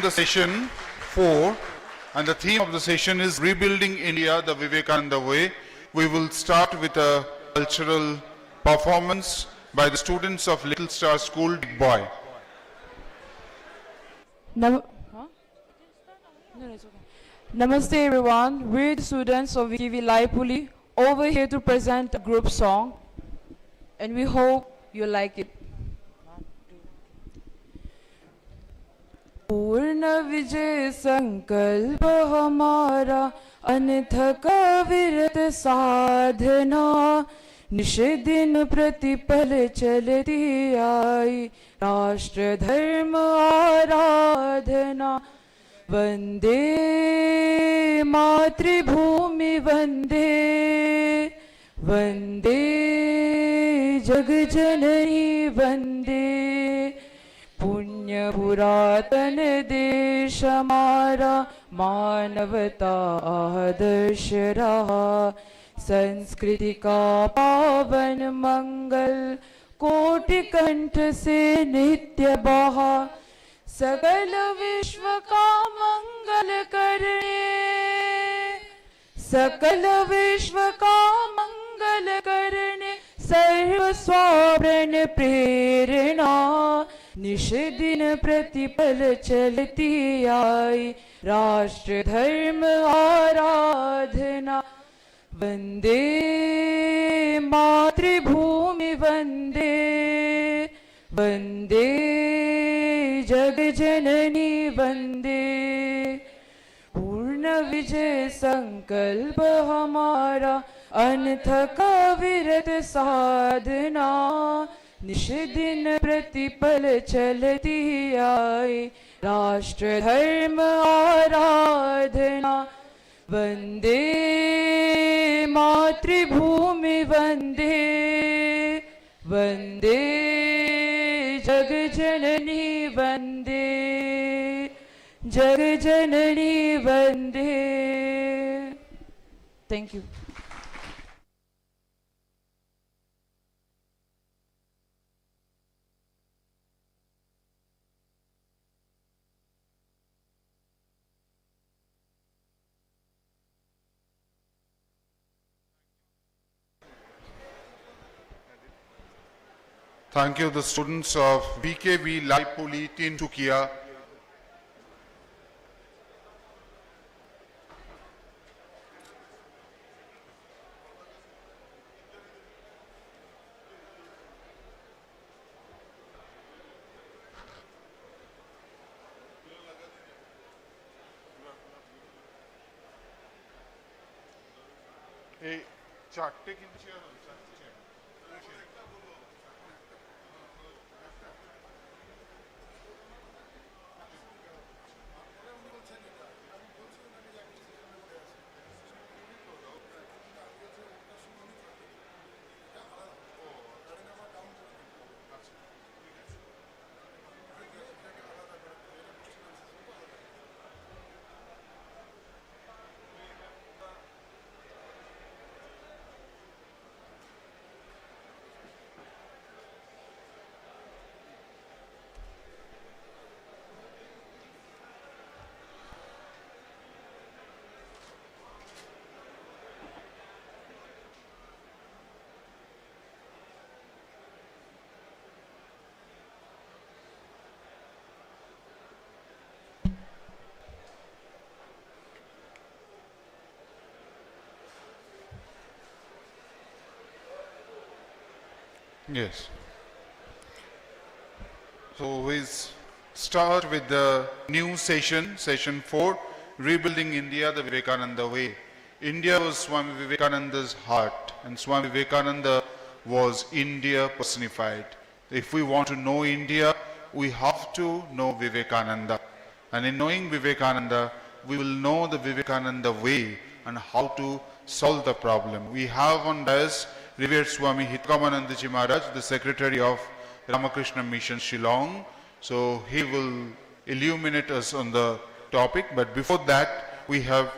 the session 4, and the theme of the session is Rebuilding India the Vivekananda Way. We will start with a cultural performance by the students of Little Star School, Big Boy. Namaste everyone, we're the students of VKV Laipuli over here to present a group song, and we hope you like it. पूर्ण विजय संकल्प हमारा अनथक विरत साधना निश दिन प्रतिपल चलती आई राष्ट्र धर्म आराधना वंदे मातृभूमि वंदे वंदे जगजननी वंदे पुण्य पुरातन देश हमारा मानवता आदर्श रहा संस्कृति का पावन मंगल कोटि कंठ से नित्य बहा सकल विश्व का मंगल करने सकल विश्व का मंगल करने सर्व स्वावरण प्रेरणा निश दिन प्रतिपल चलती आई राष्ट्र धर्म आराधना वंदे मातृभूमि वंदे वंदे जग जननी वंदे पूर्ण विजय संकल्प हमारा अनथक विरत साधना निश दिन प्रतिपल चलती आई राष्ट्र धर्म आराधना वंदे मातृभूमि वंदे वंदे जग जननी वंदे जग जननी वंदे. Thank you. Thank you, the students of VKV Laipuli, Tinsukia. Hey, chart, take in chair. Yes. So we start with the new session, session 4, Rebuilding India the Vivekananda Way. India was Swami Vivekananda's heart, and Swami Vivekananda was India personified. If we want to know India, we have to know Vivekananda. And in knowing Vivekananda, we will know the Vivekananda way and how to solve the problem. We have on dais revered Swami Hitakamananda Ji Maharaj, the secretary of Ramakrishna Mission Shillong. So he will illuminate us on the topic. But before that, we have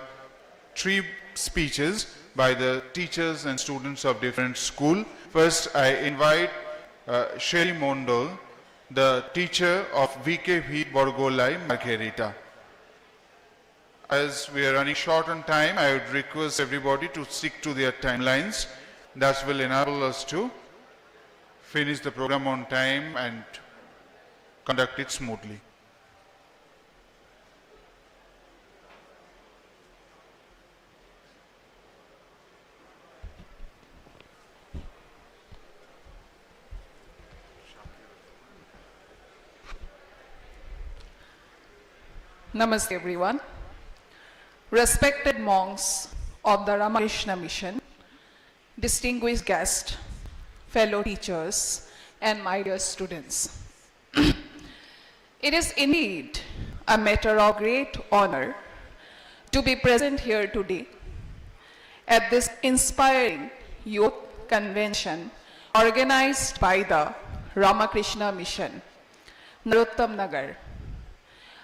3 speeches by the teachers and students of different school. First, I invite Sherry Mondol the teacher of VKV Borgolai Margherita. As we are running short on time, I would request everybody to stick to their timelines. That will enable us to finish the program on time and conduct it smoothly. Namaste everyone. Respected monks of the Ramakrishna mission, distinguished guests, fellow teachers, and my dear students. It is indeed a matter of great honor to be present here today at this inspiring youth convention organized by the Ramakrishna mission, Narottam Nagar.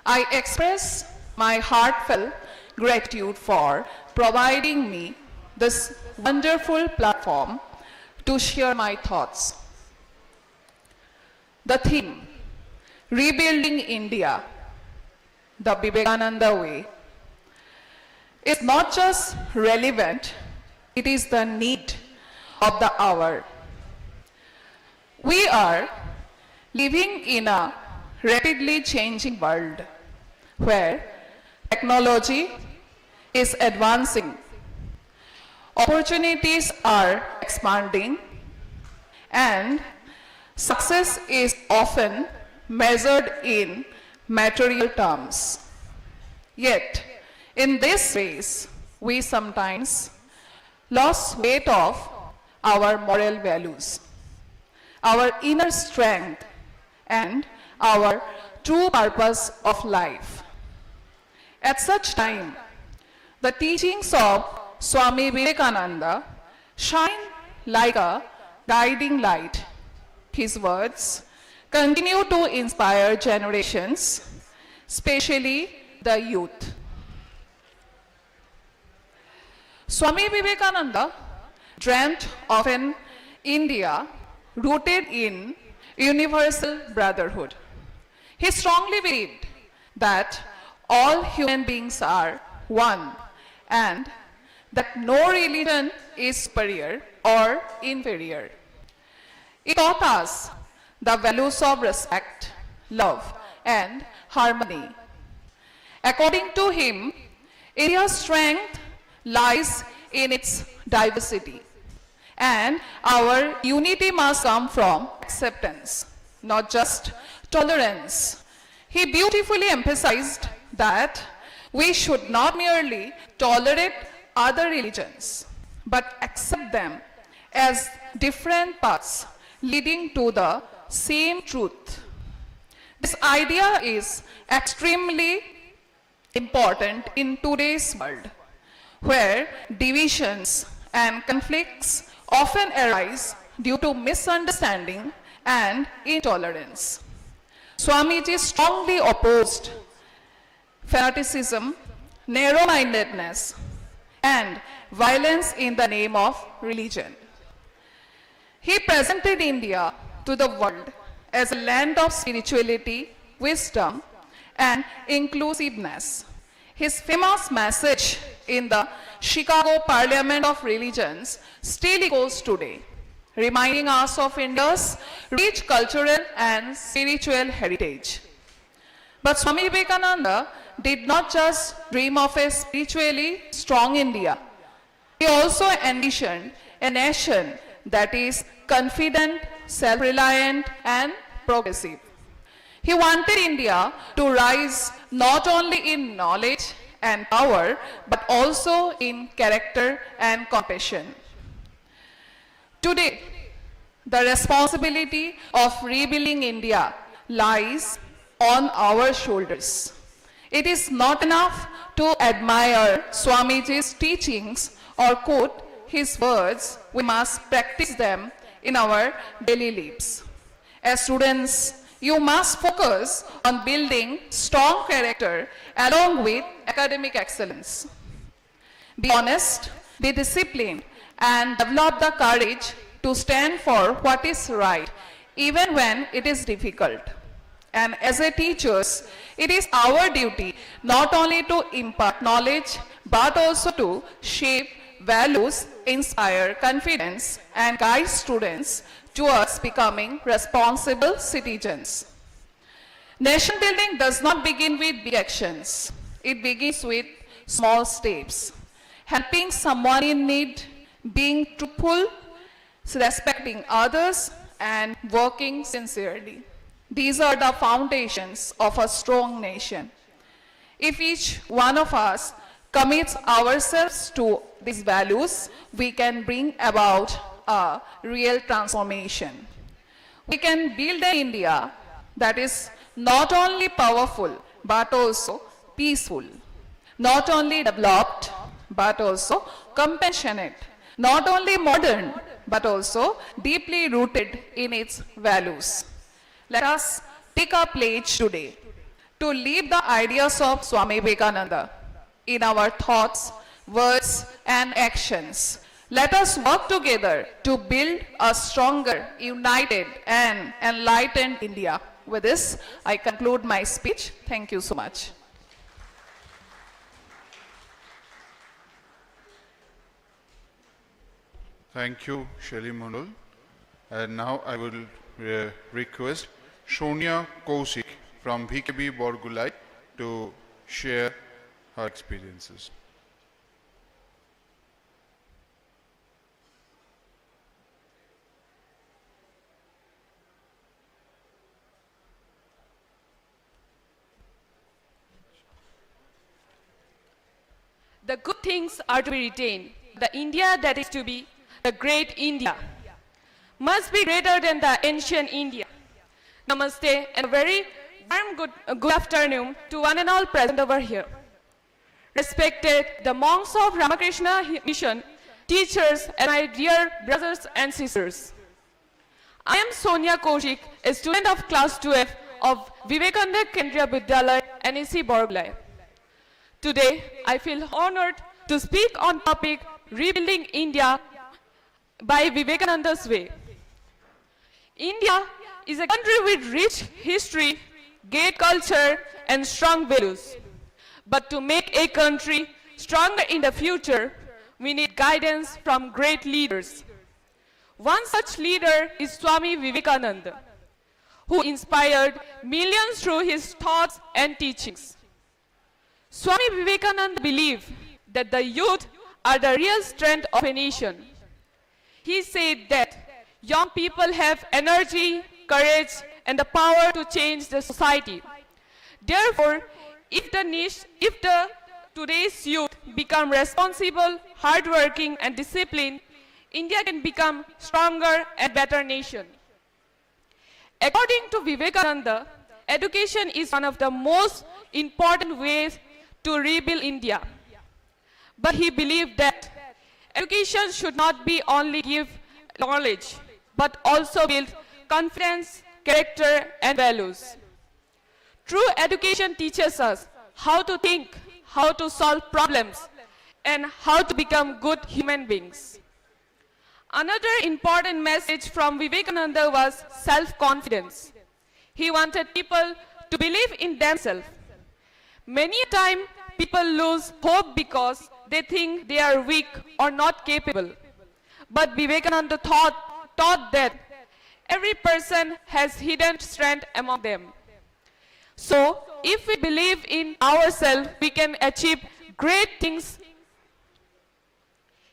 I express my heartfelt gratitude for providing me this wonderful platform to share my thoughts. The theme, Rebuilding India, the Vivekananda way, is not just relevant, it is the need of the hour. We are living in a rapidly changing world where technology is advancing, opportunities are expanding, and success is often measured in material terms. Yet, in this race, we sometimes lose weight of our moral values, our inner strength, and our true purpose of life. At such time, the teachings of Swami Vivekananda shine like a guiding light. His words continue to inspire generations, especially the youth. Swami Vivekananda dreamt of an India rooted in universal brotherhood. He strongly believed that all human beings are one and that no religion is superior or inferior. It taught us the values of respect, love, and harmony. According to him, India's strength lies in its diversity, and our unity must come from acceptance, not just tolerance. He beautifully emphasized that we should not merely tolerate other religions, but accept them as different paths leading to the same truth. This idea is extremely important in today's world, where divisions and conflicts often arise due to misunderstanding and intolerance. Swamiji strongly opposed fanaticism, narrow-mindedness, and violence in the name of religion. He presented India to the world as a land of spirituality, wisdom, and inclusiveness. His famous message in the Chicago Parliament of Religions still echoes today, reminding us of India's rich cultural and spiritual heritage. But Swami Vivekananda did not just dream of a spiritually strong India. He also envisioned a nation that is confident, self-reliant, and progressive. He wanted India to rise not only in knowledge and power, but also in character and compassion. Today, the responsibility of rebuilding India lies on our shoulders. It is not enough to admire Swamiji's teachings or quote his words. We must practice them in our daily lives. As students, you must focus on building strong character along with academic excellence. Be honest, be disciplined, and develop the courage to stand for what is right, even when it is difficult. And as a teachers, it is our duty not only to impart knowledge, but also to shape values, inspire confidence, and guide students towards becoming responsible citizens. Nation building does not begin with big actions. It begins with small steps. Helping someone in need, being truthful, respecting others, and working sincerely. These are the foundations of a strong nation. If each one of us commits ourselves to these values, we can bring about a real transformation. We can build an India that is not only powerful, but also peaceful. Not only developed, but also compassionate. Not only modern, but also deeply rooted in its values. Let us take a pledge today to live the ideas of Swami Vivekananda in our thoughts, words, and actions. Let us work together to build a stronger, united, and enlightened India. With this, I conclude my speech. Thank you so much. Thank you, Shelly Mondal. And now I will request Sonia Kousik from VKB Borgulai to share her experiences. The good things are to be retained. The India that is to be the great India must be greater than the ancient India. Namaste and a very warm good afternoon to one and all present over here. Respected the monks of Ramakrishna mission, teachers and my dear brothers and sisters. I am Sonia Kaushik, a student of class 12 of Vivekananda Kendriya Vidyalaya, NEC Borgulai. Today, I feel honored to speak on topic Rebuilding India by Vivekananda's way. India is a country with rich history, great culture, and strong values. But to make a country stronger in the future, we need guidance from great leaders. One such leader is Swami Vivekananda, who inspired millions through his thoughts and teachings. Swami Vivekananda believed that the youth are the real strength of a nation. He said that young people have energy, courage, and the power to change the society. Therefore, if today's youth become responsible, hardworking, and disciplined, India can become stronger and better nation. According to Vivekananda, education is one of the most important ways to rebuild India. But he believed that education should not be only give knowledge, but also build confidence, character, and values. True education teaches us how to think, how to solve problems, and how to become good human beings. Another important message from Vivekananda was self-confidence. He wanted people to believe in themselves. Many a time, people lose hope because they think they are weak or not capable. But Vivekananda taught that every person has hidden strength among them. So, if we believe in ourselves, we can achieve great things.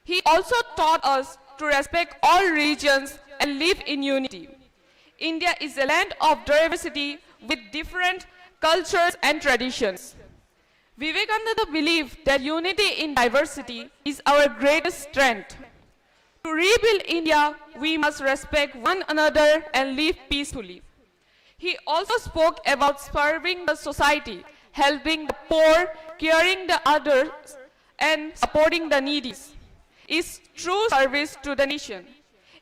He also taught us to respect all religions and live in unity. India is a land of diversity with different cultures and traditions. Vivekananda believed that unity in diversity is our greatest strength. To rebuild India, we must respect one another and live peacefully. He also spoke about serving the society, helping the poor, caring the others, and supporting the needy. Is true service to the nation.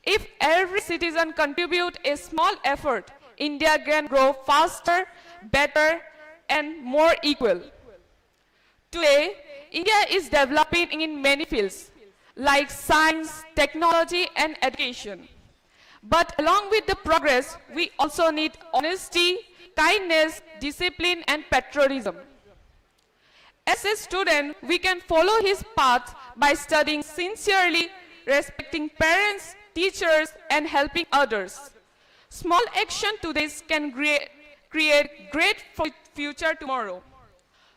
If every citizen contributes a small effort, India can grow faster, better, and more equal. Today, India is developing in many fields, like science, technology, and education. But along with the progress, we also need honesty, kindness, discipline, and patriotism. As a student, we can follow his path by studying sincerely, respecting parents, teachers, and helping others. Small action today can create great future tomorrow.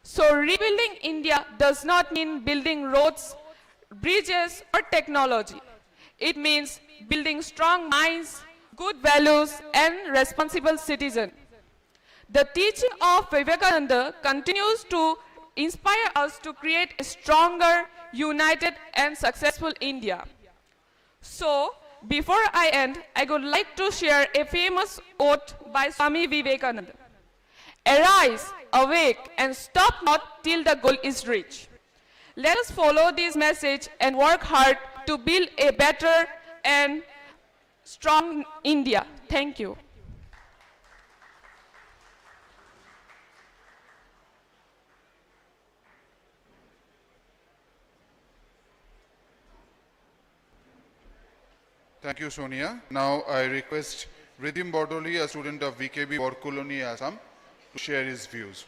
So rebuilding India does not mean building roads, bridges, or technology. It means building strong minds, good values, and responsible citizens. The teaching of Vivekananda continues to inspire us to create a stronger, united, and successful India. So, before I end, I would like to share a famous quote by Swami Vivekananda. Arise, awake, and stop not till the goal is reached. Let us follow this message and work hard to build a better and strong India. Thank you. Thank you, Sonia. Now I request Ridim Bordoli, a student of VKB Borkuloni, Assam, to share his views.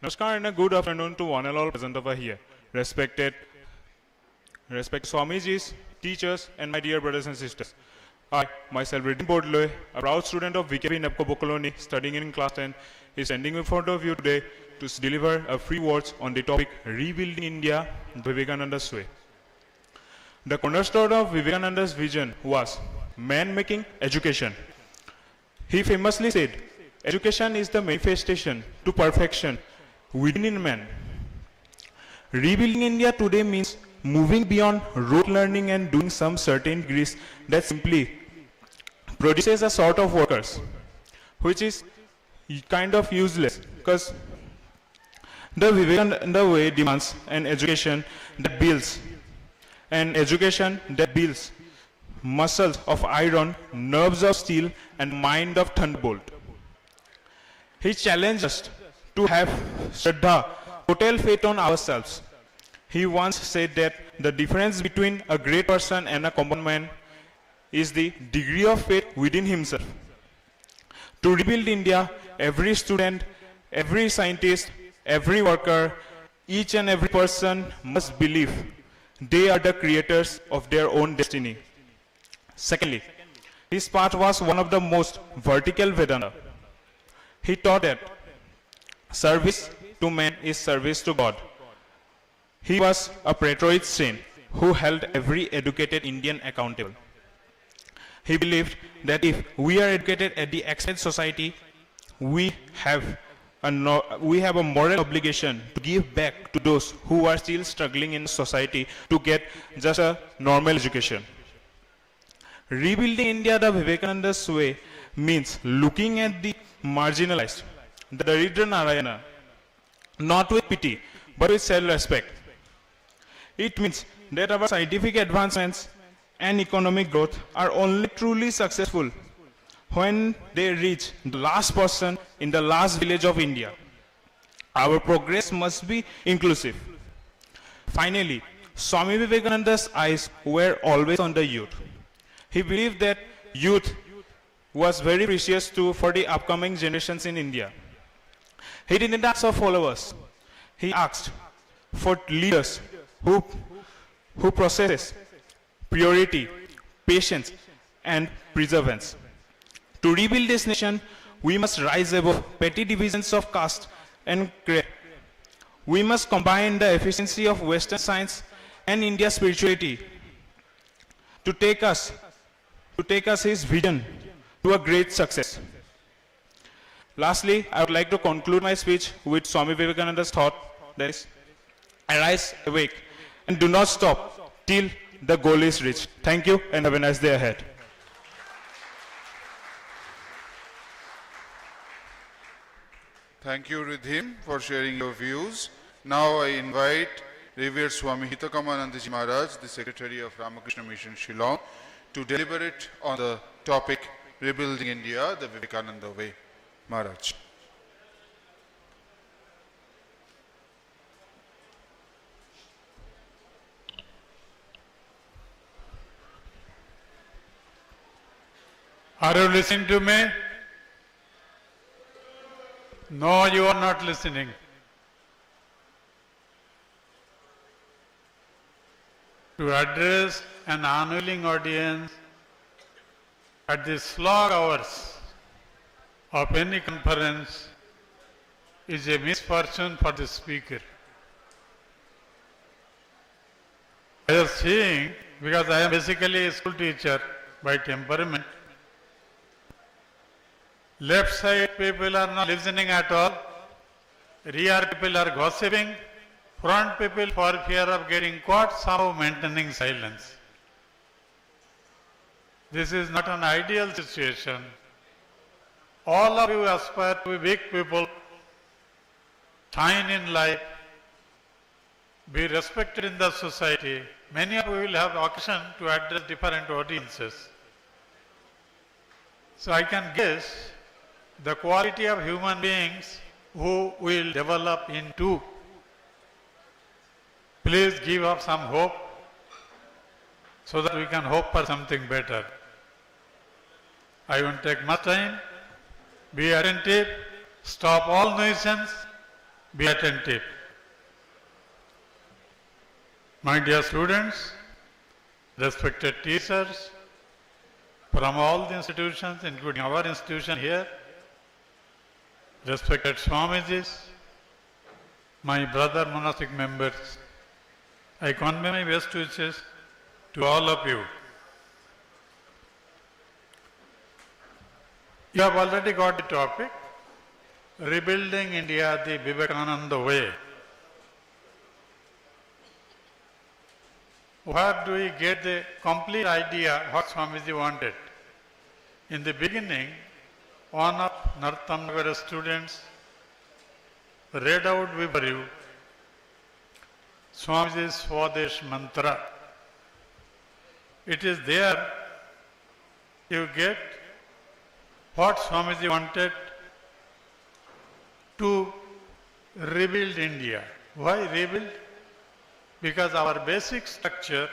Namaskar and a good afternoon to one and all present over here. Respect Swamiji's, teachers, and my dear brothers and sisters. I, myself, Ridim Bordole, a proud student of VKB Nepko Bokoloni, studying in class 10, is standing in front of you today to deliver a few words on the topic Rebuilding India the Vivekananda's Way. The cornerstone of Vivekananda's vision was man-making education. He famously said, education is the manifestation to perfection within man. Rebuilding India today means moving beyond rote learning and doing some certain degrees that simply produces a sort of workers, which is kind of useless because the Vivekananda way demands an education that builds, muscles of iron, nerves of steel, and mind of thunderbolt. He challenged us to have Shraddha, total faith on ourselves. He once said that the difference between a great person and a common man is the degree of faith within himself. To rebuild India, every student, every scientist, every worker, each and every person must believe they are the creators of their own destiny. Secondly, his path was one of the most vertical Vedanta. He taught that service to man is service to God. He was a patriot saint who held every educated Indian accountable. He believed that if we are educated at the expense of society, we have a moral obligation to give back to those who are still struggling in society to get just a normal education. Rebuilding India the Vivekananda's way means looking at the marginalized, the Daridra Narayana, not with pity, but with self-respect. It means that our scientific advancements and economic growth are only truly successful when they reach the last person in the last village of India. Our progress must be inclusive. Finally, Swami Vivekananda's eyes were always on the youth. He believed that youth was very precious for the upcoming generations in India. He didn't ask for followers. He asked for leaders who possess purity, patience, and perseverance. To rebuild this nation, we must rise above petty divisions of caste and creed. We must combine the efficiency of Western science and India's spirituality to take us his vision to a great success. Lastly, I would like to conclude my speech with Swami Vivekananda's thought, that is, arise, awake, and do not stop till the goal is reached. Thank you and have a nice day ahead. Thank you, Ridhim, for sharing your views. Now I invite Revered Swami Hitakamananda Ji Maharaj, the Secretary of Ramakrishna Mission Shillong, to deliberate on the topic Rebuilding India the Vivekananda Way. Maharaj. Are you listening to me? No, you are not listening. To address an unwilling audience at the slog hours of any conference is a misfortune for the speaker. I was seeing, because I am basically a school teacher by temperament, left side people are not listening at all, rear people are gossiping, front people for fear of getting caught somehow maintaining silence. This is not an ideal situation. All of you aspire to be big people, shine in life, be respected in the society. Many of you will have occasion to address different audiences. So I can guess the quality of human beings who will develop into. Please give up some hope so that we can hope for something better. I won't take much time. Be attentive. Stop all nuisance. Be attentive. My dear students, respected teachers from all the institutions, including our institution here, respected Swamijis, my brother monastic members, I convey my best wishes to all of you. You have already got the topic, Rebuilding India the Vivekananda Way. Where do we get the complete idea what Swamiji wanted? In the beginning, one of Nartamnagar students read out for you Swamiji's Swadesh mantra. It is there you get what Swamiji wanted to rebuild India. Why rebuild? Because our basic structure,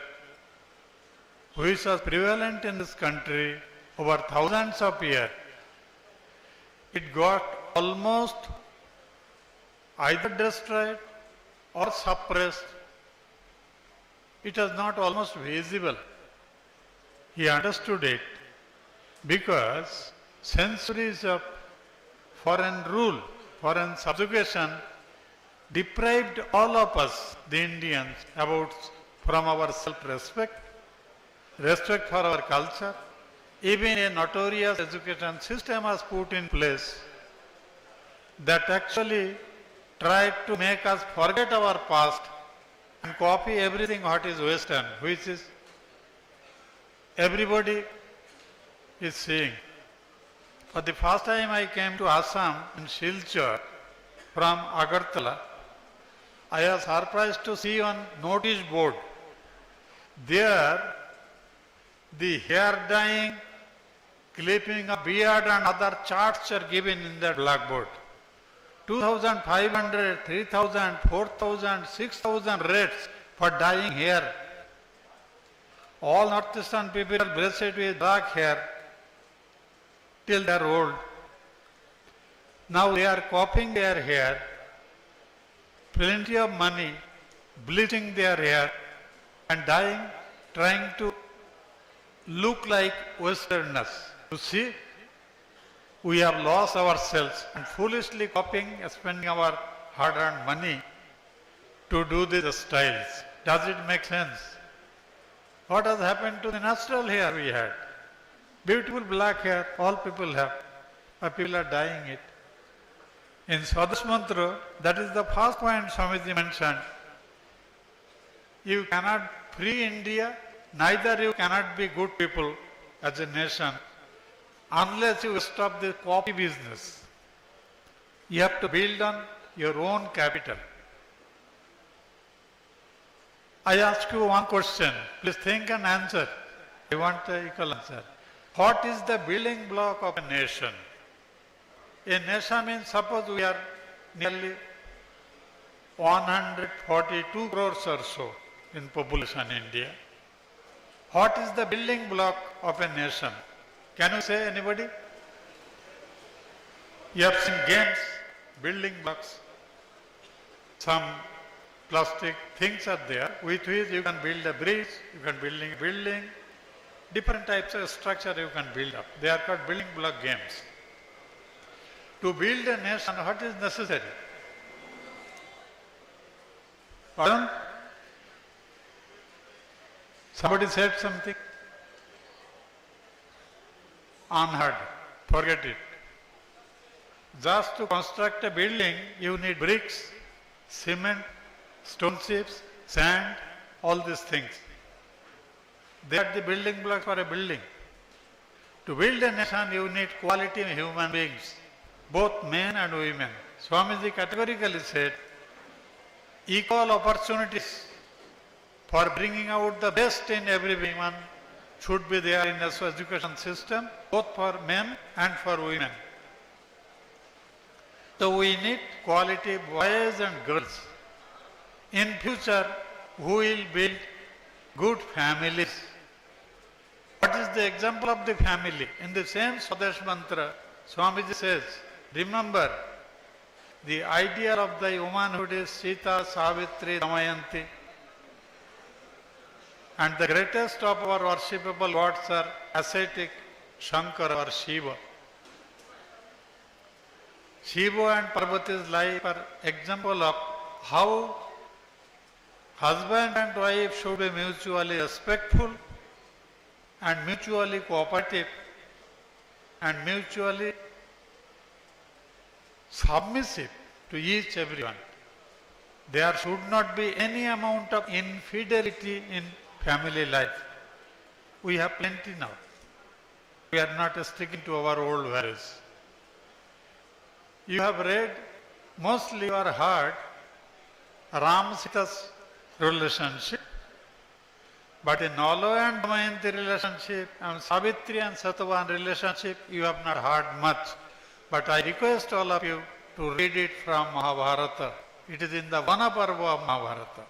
which was prevalent in this country over thousands of years, it got almost either destroyed or suppressed. It was not almost visible. He understood it because centuries of foreign rule, foreign subjugation deprived all of us, the Indians, from our self-respect, respect for our culture. Even a notorious education system was put in place that actually tried to make us forget our past and copy everything what is Western, which is everybody is seeing. For the first time I came to Assam in Silchar from Agartala, I was surprised to see on notice board there the hair dyeing, clipping of beard and other charts are given in that blackboard. 2,500, 3,000, 4,000, 6,000 rates for dyeing hair. All northeastern people are blessed with black hair till they are old. Now they are copying their hair, plenty of money, bleaching their hair and dyeing, trying to look like Westerners. You see, we have lost ourselves and foolishly copying, spending our hard-earned money to do these styles. Does it make sense? What has happened to the natural hair we had? Beautiful black hair, all people have, but people are dyeing it. In Swadesh Mantra, that is the first point Swamiji mentioned. You cannot free India, neither you cannot be good people as a nation unless you stop the copy business. You have to build on your own capital. I ask you one question. Please think and answer. I want an equal answer. What is the building block of a nation? A nation means, suppose we are nearly 142 crores or so in population in India. What is the building block of a nation? Can you say, anybody? You have seen games, building blocks. Some plastic things are there with which you can build a bridge, you can build a building, different types of structure you can build up. They are called building block games. To build a nation, what is necessary? Pardon? Somebody said something? Unheard. Forget it. Just to construct a building, you need bricks, cement, stone chips, sand, all these things. They are the building blocks for a building. To build a nation, you need quality human beings, both men and women. Swamiji categorically said, equal opportunities for bringing out the best in every woman should be there in the education system, both for men and for women. So we need quality boys and girls. In future, who will build good families? What is the example of the family? In the same Swadesh mantra, Swamiji says, remember, the ideal of the womanhood is Sita, Savitri, Damayanti. And the greatest of our worshipable gods are ascetic, Shankara or Shiva. Shiva and Parvati's life are example of how husband and wife should be mutually respectful and mutually cooperative and mutually submissive to each everyone. There should not be any amount of infidelity in family life. We have plenty now. We are not sticking to our old values. You have read, mostly you are heard, Ram Sita's relationship, but in Nolo and Damayanti relationship and Savitri and Satyavan relationship, you have not heard much. But I request all of you to read it from Mahabharata. It is in the Vanaparva of Mahabharata.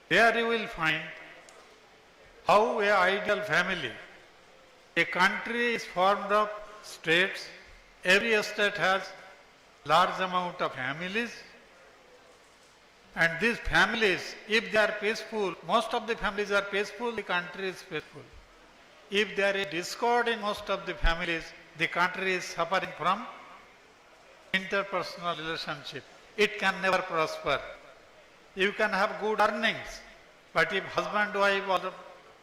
There you will find how an ideal family, a country is formed of states. Every state has large amount of families. And these families, if they are peaceful, most of the families are peaceful, the country is peaceful. If there is discord in most of the families, the country is suffering from interpersonal relationship. It can never prosper. You can have good earnings, but if husband and wife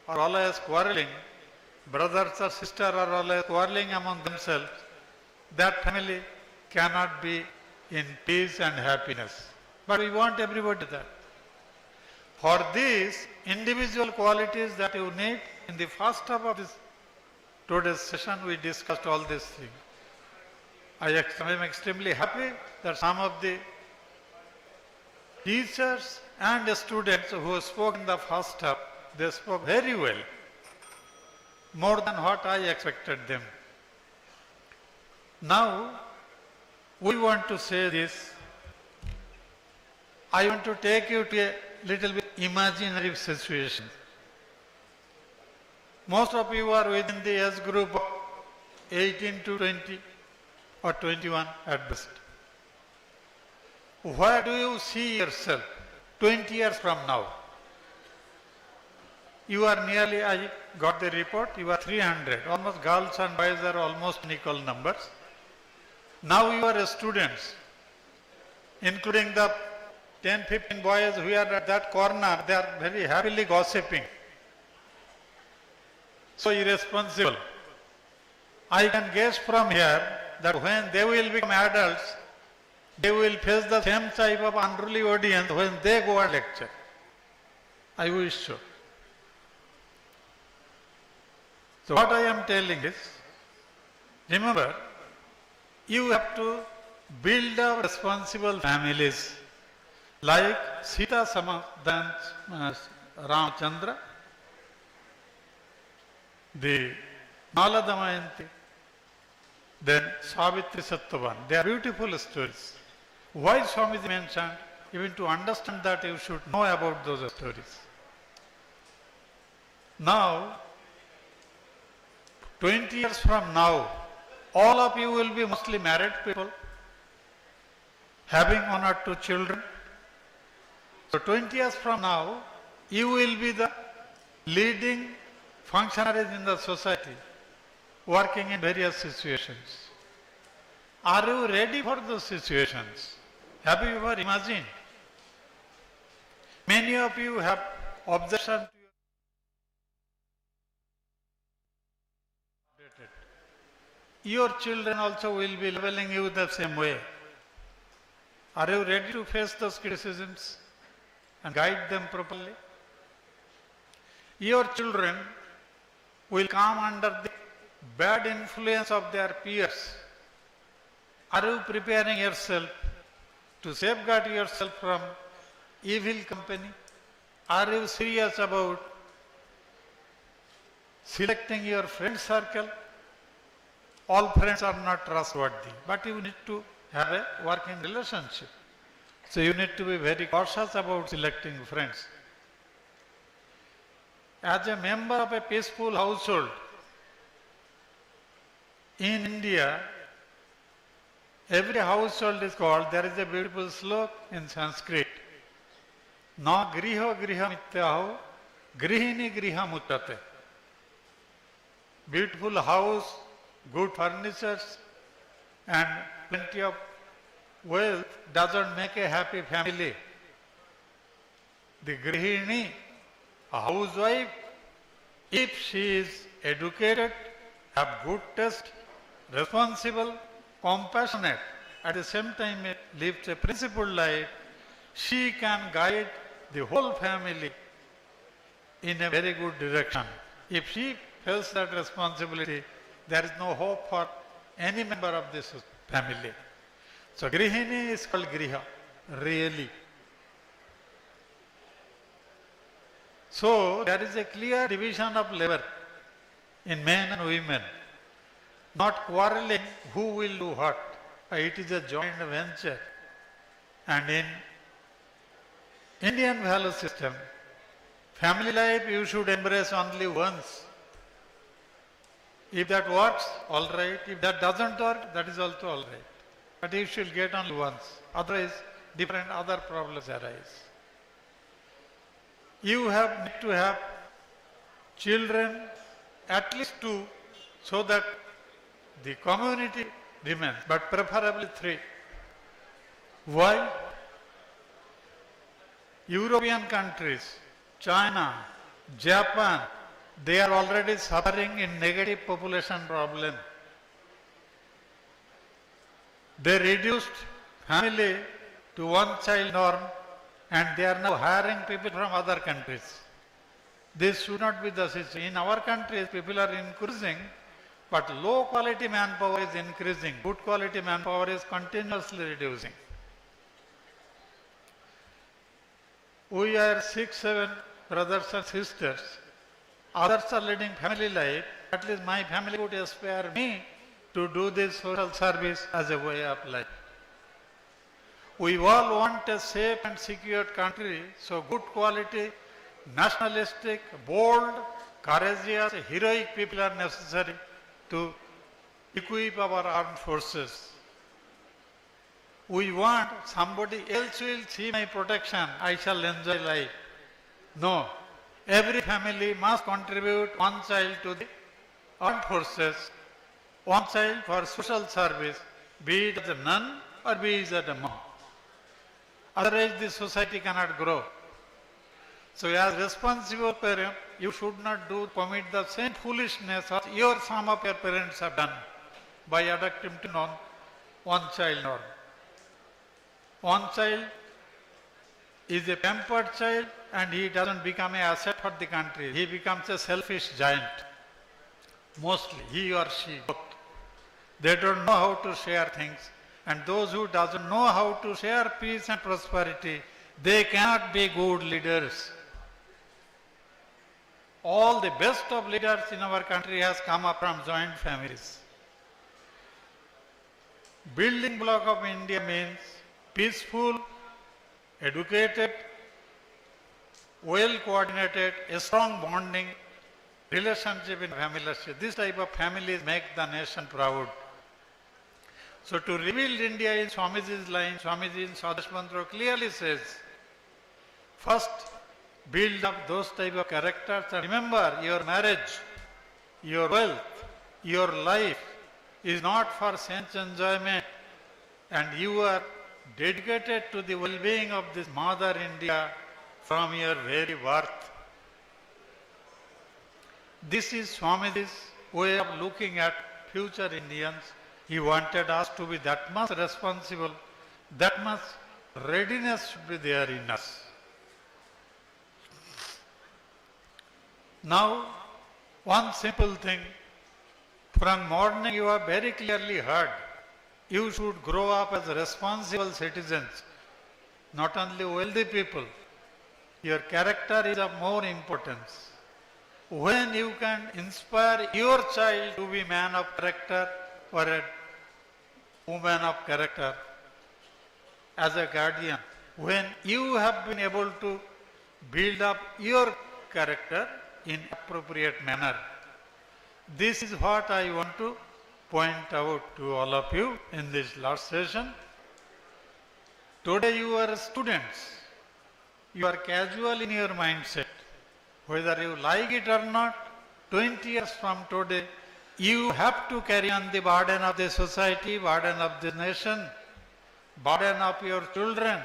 are always quarreling, brothers or sisters are always quarreling among themselves, that family cannot be in peace and happiness. But we want everybody that. For these individual qualities that you need, in the first half of this today's session, we discussed all these things. I am extremely happy that some of the teachers and students who spoke in the first half, they spoke very well, more than what I expected them. Now, we want to say this. I want to take you to a little bit imaginary situation. Most of you are within the age group of 18 to 20 or 21 at best. Where do you see yourself 20 years from now? You are nearly, I got the report, you are 300. Almost girls and boys are almost in equal numbers. Now you are students, including the 10-15 boys who are at that corner, they are very happily gossiping. So irresponsible. I can guess from here that when they will become adults, they will face the same type of unruly audience when they go and lecture. I wish so. So what I am telling is, remember, you have to build up responsible families like Sita Samadhan Ramachandra, the Nala Damayanti, then Savitri Sattvavan. They are beautiful stories. Why Swamiji mentioned? Even to understand that you should know about those stories. Now, 20 years from now, all of you will be mostly married people, having one or two children. So 20 years from now, you will be the leading functionaries in the society, working in various situations. Are you ready for those situations? Have you ever imagined? Many of you have objection to your children also will be leveling you the same way. Are you ready to face those criticisms and guide them properly? Your children will come under the bad influence of their peers. Are you preparing yourself to safeguard yourself from evil company? Are you serious about selecting your friend circle? All friends are not trustworthy, but you need to have a working relationship. So you need to be very cautious about selecting friends. As a member of a peaceful household, in India, every household is called, there is a beautiful sloka in Sanskrit. Na griha griha mityaho, grihini griha mutate. Beautiful house, good furnitures, and plenty of wealth doesn't make a happy family. The grihini, a housewife, if she is educated, have good taste, responsible, compassionate, at the same time lives a principled life, she can guide the whole family in a very good direction. If she feels that responsibility, there is no hope for any member of this family. So grihini is called griha, really. So there is a clear division of labor in men and women, not quarreling who will do what. It is a joint venture. And in Indian value system, family life you should embrace only once. If that works, all right. If that doesn't work, that is also all right. But you should get only once. Otherwise, different other problems arise. You need to have children, at least 2, so that the community remains, but preferably 3. Why? European countries, China, Japan, they are already suffering in negative population problem. They reduced family to one child norm and they are now hiring people from other countries. This should not be the situation. In our countries, people are increasing, but low quality manpower is increasing. Good quality manpower is continuously reducing. We are 6, 7 brothers and sisters. Others are leading family life. At least my family would aspire me to do this social service as a way of life. We all want a safe and secure country, so good quality, nationalistic, bold, courageous, heroic people are necessary to equip our armed forces. We want somebody else will see my protection, I shall enjoy life. No. Every family must contribute one child to the armed forces, one child for social service, be it as a nun or be it as a monk. Otherwise, the society cannot grow. So, as responsible parent, you should not commit the same foolishness as some of your parents have done by adopting to one child norm. One child is a pampered child and he doesn't become an asset for the country. He becomes a selfish giant. Mostly, he or she both. They don't know how to share things. And those who doesn't know how to share peace and prosperity, they cannot be good leaders. All the best of leaders in our country has come up from joint families. Building block of India means peaceful, educated, well coordinated, a strong bonding relationship in family. This type of families make the nation proud. So to rebuild India in Swamiji's line, Swamiji in Swadesh Mantra clearly says, first build up those type of characters and remember your marriage, your wealth, your life is not for sense enjoyment and you are dedicated to the well-being of this Mother India from your very birth. This is Swamiji's way of looking at future Indians. He wanted us to be that much responsible, that much readiness should be there in us. Now, one simple thing, from morning you have very clearly heard, you should grow up as responsible citizens, not only wealthy people. Your character is of more importance. When you can inspire your child to be man of character or a woman of character as a guardian, when you have been able to build up your character in appropriate manner. This is what I want to point out to all of you in this last session. Today you are students. You are casual in your mindset. Whether you like it or not, 20 years from today, you have to carry on the burden of the society, burden of the nation, burden of your children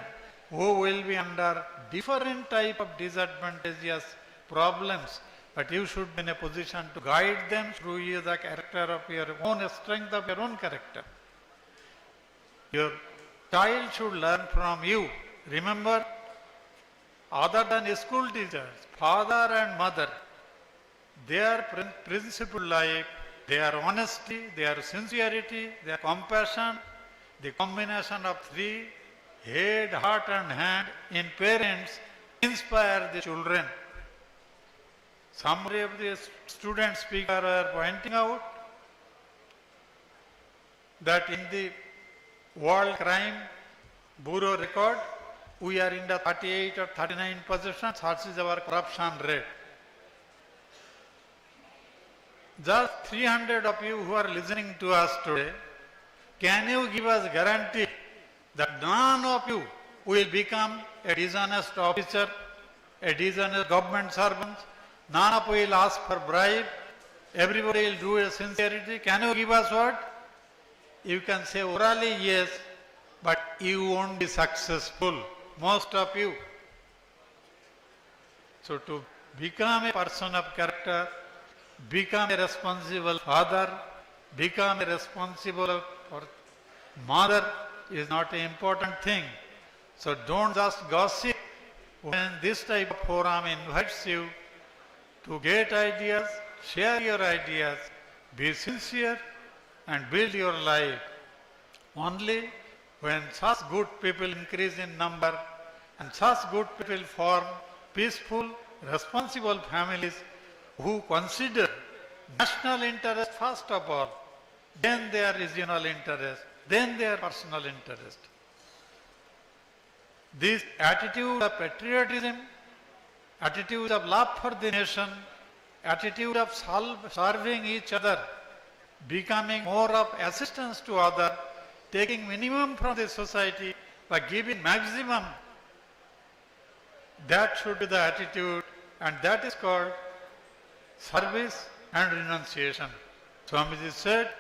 who will be under different type of disadvantageous problems. But you should be in a position to guide them through the character of your own strength of your own character. Your child should learn from you. Remember, other than school teachers, father and mother, their principal life, their honesty, their sincerity, their compassion, the combination of three, head, heart and hand in parents inspire the children. Summary of the student speaker are pointing out that in the World Crime Bureau record, we are in the 38 or 39 position. Such is our corruption rate. Just 300 of you who are listening to us today, can you give us guarantee that none of you will become a dishonest officer, a dishonest government servant? None of you will ask for bribe. Everybody will do a sincerity. Can you give us what? You can say orally yes, but you won't be successful. Most of you. So to become a person of character, become a responsible father, become a responsible mother is not an important thing. So don't just gossip when this type of forum invites you to get ideas, share your ideas, be sincere and build your life. Only when such good people increase in number and such good people form peaceful, responsible families who consider national interest first of all, then their regional interest, then their personal interest. This attitude of patriotism, attitude of love for the nation, attitude of serving each other, becoming more of assistance to others, taking minimum from the society by giving maximum, that should be the attitude, and that is called service and renunciation. Swamiji said,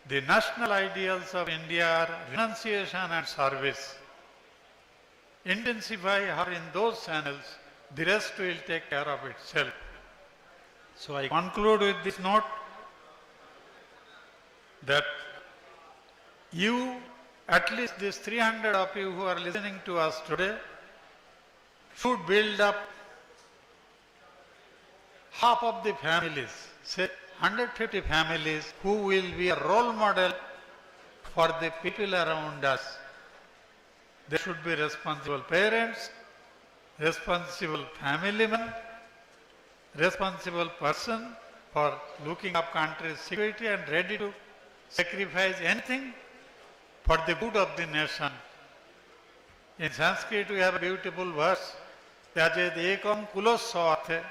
the national ideals of India are renunciation and service. Intensify her in those channels, the rest will take care of itself. So I conclude with this note that you, at least these 300 of you who are listening to us today, should build up half of the families, say 150 families who will be a role model for the people around us. They should be responsible parents, responsible family men, responsible person for looking up country's security and ready to sacrifice anything for the good of the nation. In Sanskrit we have a beautiful verse, Tyajed ekam kuloswarte,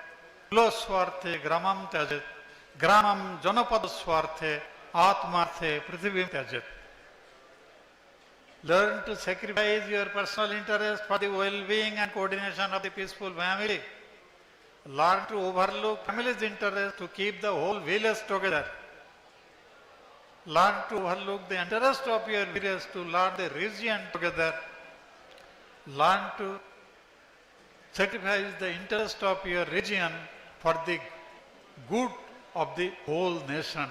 kuloswarte gramam tyajed, gramam janapadaswarte, atmarthe prithivim tyajed. Learn to sacrifice your personal interest for the well-being and coordination of the peaceful family. Learn to overlook family's interest to keep the whole village together. Learn to overlook the interest of your village to learn the region together. Learn to sacrifice the interest of your region for the good of the whole nation.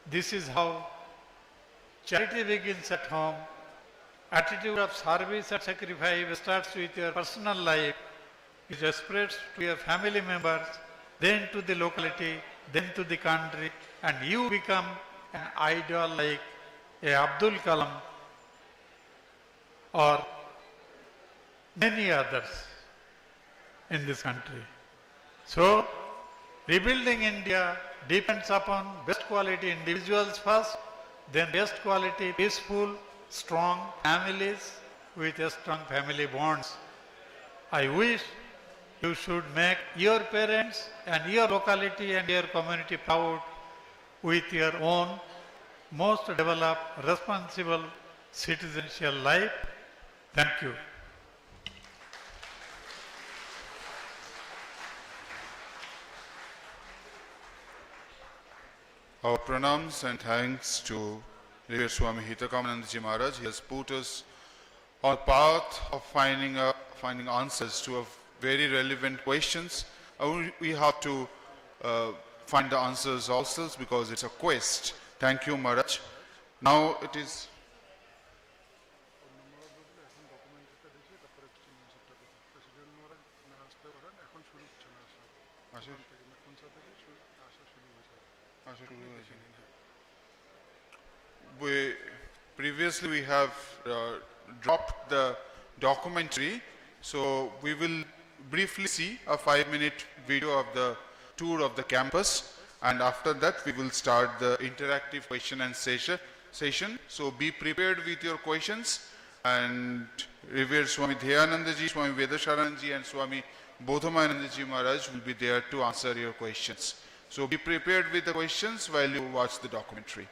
This is how charity begins at home. Attitude of service and sacrifice starts with your personal life. It spreads to your family members, then to the locality, then to the country, and you become an idol like a Abdul Kalam or many others in this country. So, rebuilding India depends upon best quality individuals first, then best quality peaceful, strong families with strong family bonds. I wish you should make your parents and your locality and your community proud with your own most developed, responsible citizenship life. Thank you. Our pranams and thanks to Revered Swami Hitakamananda Ji Maharaj. He has put us on a path of finding answers to a very relevant questions. We have to find the answers ourselves because it's a quest. Thank you, Maharaj. Now it is previously we have dropped the documentary, so we will briefly see a 5-minute video of the tour of the campus, and after that we will start the interactive question and session. So be prepared with your questions, and Revered Swami Hitakamananda Ji, Swami Sharanananda Ji and Swami Bodhamayananda Ji Maharaj will be there to answer your questions. So be prepared with the questions while you watch the documentary.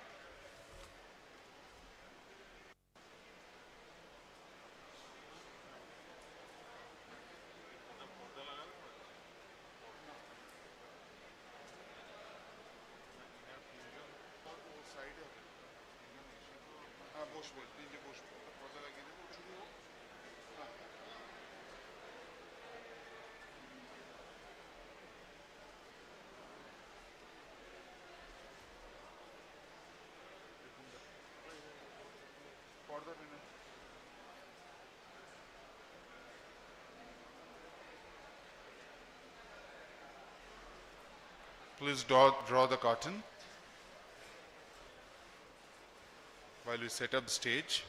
Please draw the curtain while we set up the stage.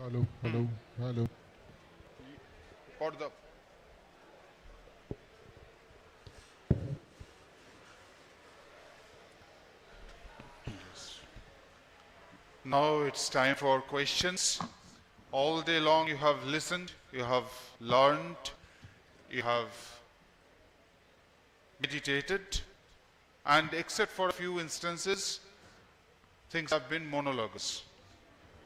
Hello, hello, hello. For the Now it's time for questions. All day long you have listened, you have learned, you have meditated, and except for a few instances, things have been monologues.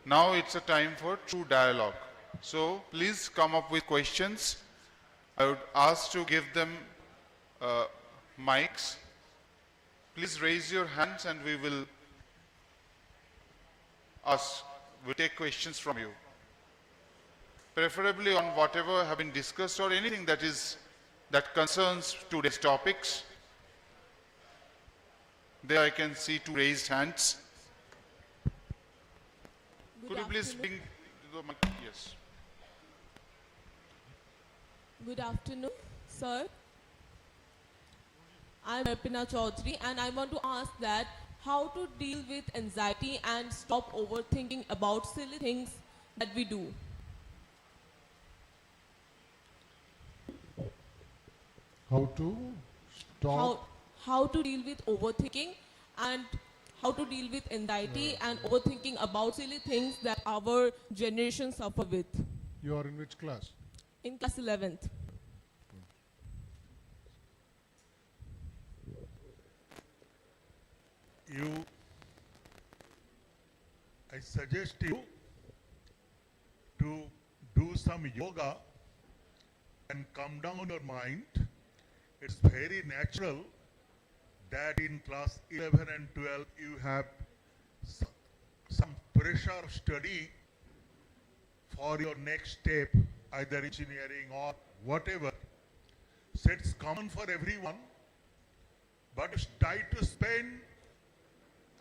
Now it's a time for true dialogue. So please come up with questions. I would ask to give them mics. Please raise your hands and we will we'll take questions from you. Preferably on whatever have been discussed or anything that concerns today's topics. There I can see two raised hands. Could you please bring the mic? Yes. Good afternoon, sir. I'm Arpina Chaudhary and I want to ask that how to deal with anxiety and stop overthinking about silly things that we do. How to stop? How to deal with overthinking and how to deal with anxiety and overthinking about silly things that our generation suffer with. You are in which class? In class 11th. I suggest you to do some yoga and calm down your mind. It's very natural that in class 11 and 12 you have some pressure of study for your next step, either engineering or whatever. So it's common for everyone, but try to spend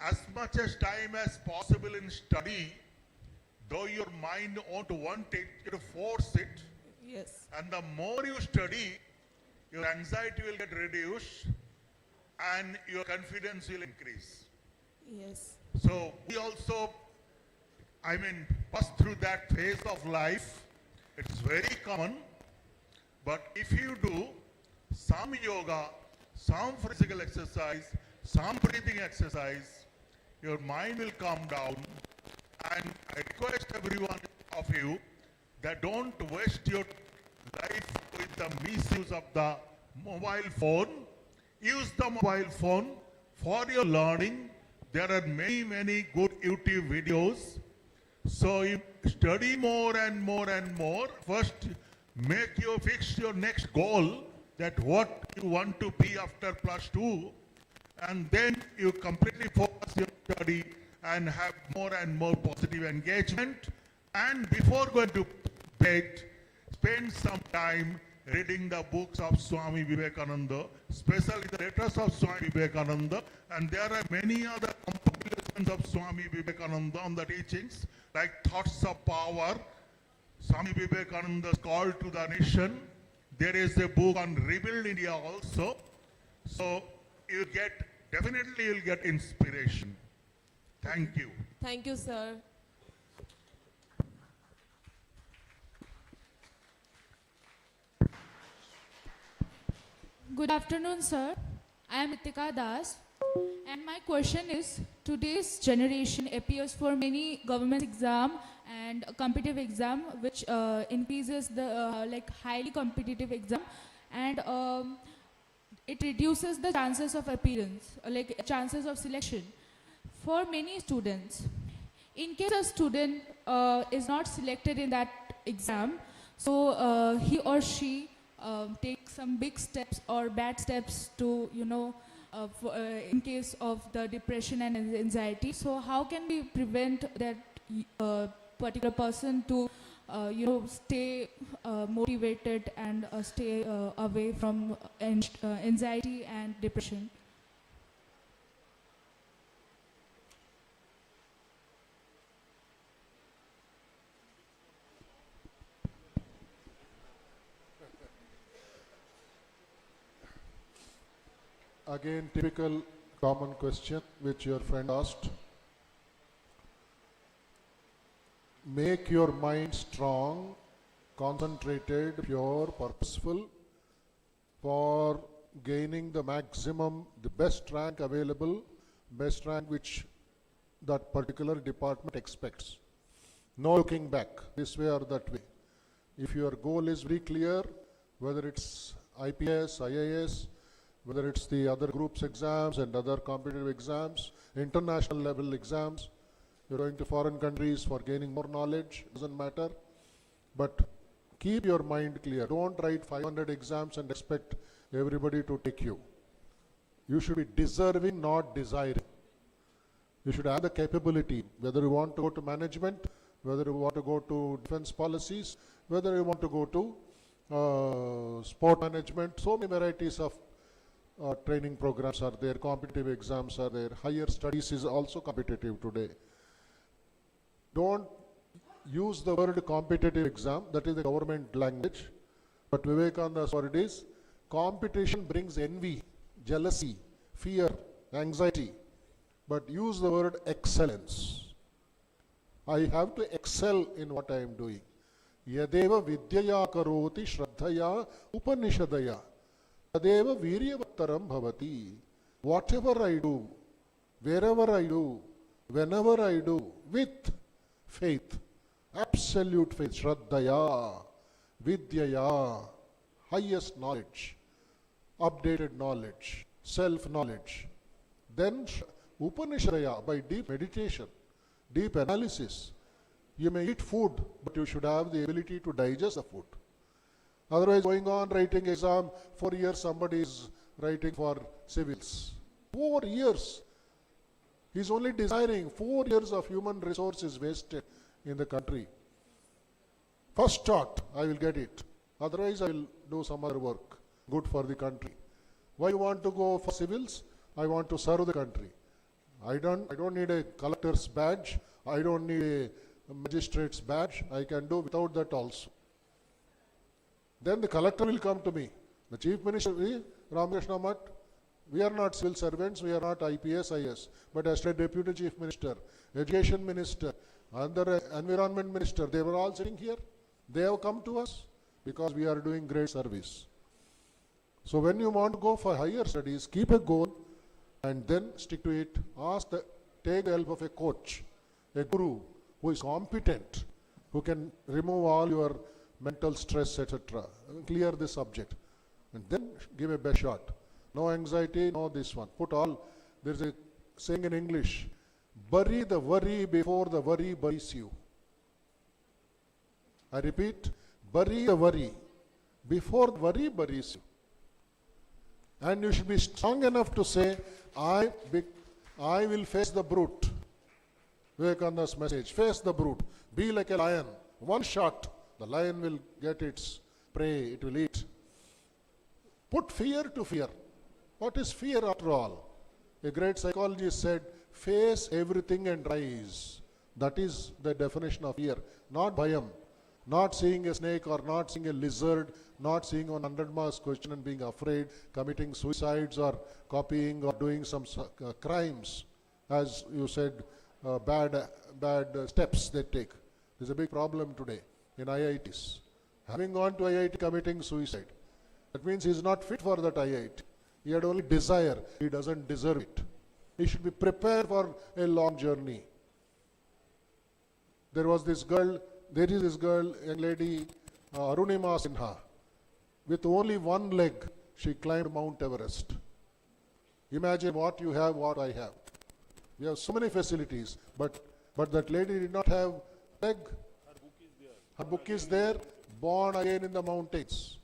as much as time as possible in study, though your mind won't want it, you force it. Yes. And the more you study, your anxiety will get reduced and your confidence will increase. Yes. So we also, pass through that phase of life. It's very common. But if you do some yoga, some physical exercise, some breathing exercise, your mind will calm down. And I request every one of you that don't waste your life with the misuse of the mobile phone. Use the mobile phone for your learning. There are many, many good YouTube videos. So you study more and more and more. First, fix your next goal, that what you want to be after +2, and then you completely focus your study and have more and more positive engagement. And before going to bed, spend some time reading the books of Swami Vivekananda, especially the letters of Swami Vivekananda, and there are many other compilations of Swami Vivekananda on the teachings, like Thoughts of Power, Swami Vivekananda's Call to the Nation. There is a book on Rebuild India also. So definitely you'll get inspiration. Thank you. Thank you, sir. Good afternoon, sir. I am Ritika Das, and my question is: today's generation appears for many government exam and competitive exam, which increases the highly competitive exam, and it reduces the chances of appearance, chances of selection for many students. In case a student is not selected in that exam, so he or she take some big steps or bad steps to, in case of the depression and anxiety. So how can we prevent that particular person to, stay motivated and stay away from anxiety and depression? Again, typical common question which your friend asked. Make your mind strong, concentrated, pure, purposeful for gaining the maximum, the best rank available, best rank which that particular department expects. No looking back, this way or that way. If your goal is very clear, whether it's IPS, IAS, whether it's the other groups exams and other competitive exams, international level exams, you're going to foreign countries for gaining more knowledge, doesn't matter. But keep your mind clear. Don't write 500 exams and expect everybody to take you. You should be deserving, not desiring. You should have the capability, whether you want to go to management, whether you want to go to defense policies, whether you want to go to sport management. So many varieties of training programs are there, competitive exams are there, higher studies is also competitive today. Don't use the word competitive exam, that is the government language, but Vivekananda's word is competition brings envy, jealousy, fear, anxiety, but use the word excellence. I have to excel in what I am doing. Yadeva vidyaya karoti shraddhaya upanishadaya tadeva viryavattaram bhavati. Whatever I do, wherever I do, whenever I do, with faith, absolute faith, shraddhaya, vidyaya, highest knowledge, updated knowledge, self-knowledge. Then Upanishadaya, by deep meditation, deep analysis, You may eat food, but you should have the ability to digest the food. Otherwise, going on writing exam, 4 years somebody is writing for civils. 4 years. He's only desiring 4 years of human resources wasted in the country. First shot, I will get it. Otherwise, I will do some other work, good for the country. Why you want to go for civils? I want to serve the country. I don't need a collector's badge. I don't need a magistrate's badge. I can do without that also. Then the collector will come to me. The chief minister, Ramakrishna Math, we are not civil servants, we are not IPS, IS, but as a deputy chief minister, education minister, other environment minister, they were all sitting here. They have come to us because we are doing great service. So when you want to go for higher studies, keep a goal and then stick to it. Take the help of a coach, a guru who is competent, who can remove all your mental stress, etc. Clear the subject. And then give a best shot. No anxiety, no this one. There's a saying in English, bury the worry before the worry buries you. I repeat, bury the worry before the worry buries you. And you should be strong enough to say, I will face the brute. Vivekananda's message, face the brute. Be like a lion. One shot, the lion will get its prey, it will eat. Put fear to fear. What is fear after all? A great psychologist said, face everything and rise. That is the definition of fear, not bhayam. Not seeing a snake or not seeing a lizard, not seeing 100 marks question and being afraid, committing suicides or copying or doing some crimes, as you said, bad steps they take. There's a big problem today in IITs. Having gone to IIT committing suicide, that means he's not fit for that IIT. He had only desire, he doesn't deserve it. He should be prepared for a long journey. There is this girl, young lady, Arunima Sinha. With only one leg, she climbed Mount Everest. Imagine what you have, what I have. We have so many facilities, but that lady did not have leg. Her book is there, Born Again in the Mountains.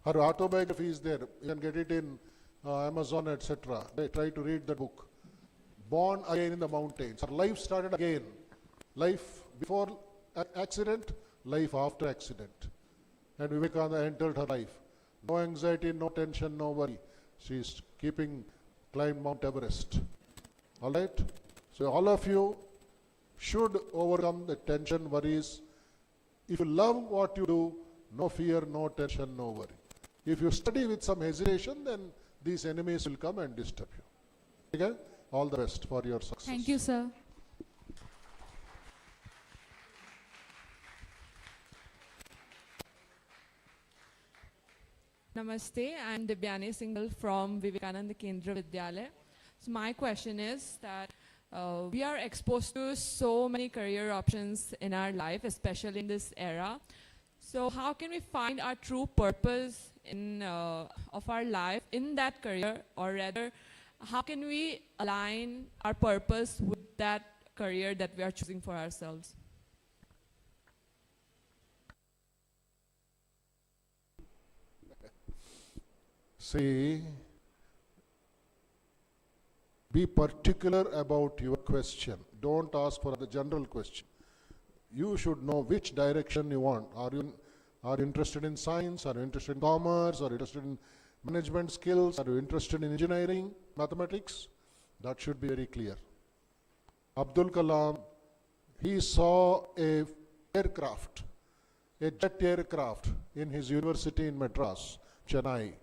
Her autobiography is there. You can get it in Amazon, etc. They try to read the book. Born Again in the Mountains. Her life started again. Life before accident, life after accident. And Vivekananda entered her life. No anxiety, no tension, no worry. She is climbed Mount Everest. All right? So all of you should overcome the tension, worries. If you love what you do, no fear, no tension, no worry. If you study with some hesitation, then these enemies will come and disturb you. Okay? All the best for your success. Thank you, sir. Namaste, I'm Devyani Singhal from Vivekananda Kendra Vidyalaya. So my question is that we are exposed to so many career options in our life, especially in this era. So how can we find our true purpose of our life in that career, or rather, how can we align our purpose with that career that we are choosing for ourselves? See, be particular about your question. Don't ask for the general question. You should know which direction you want. Are you interested in science? Are you interested in commerce? Are you interested in management skills? Are you interested in engineering, mathematics? That should be very clear. Abdul Kalam, he saw a jet aircraft in his university in Madras, Chennai.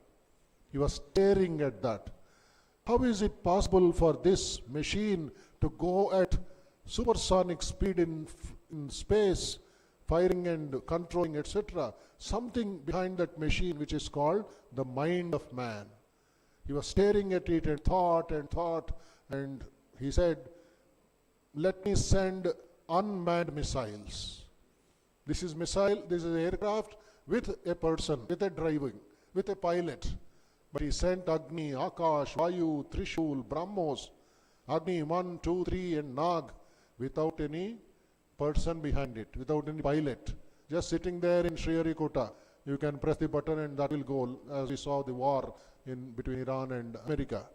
He was staring at that. How is it possible for this machine to go at supersonic speed in space, firing and controlling, etc.? Something behind that machine which is called the mind of man. He was staring at it and thought, and he said, let me send unmanned missiles. This is an aircraft with a person, with a pilot. But he sent Agni, Akash, Vayu, Trishul, Brahmos, Agni 1, 2, 3 and Nag without any person behind it, without any pilot. Just sitting there in Sriharikota, you can press the button and that will go, as we saw the war in between Iran and America.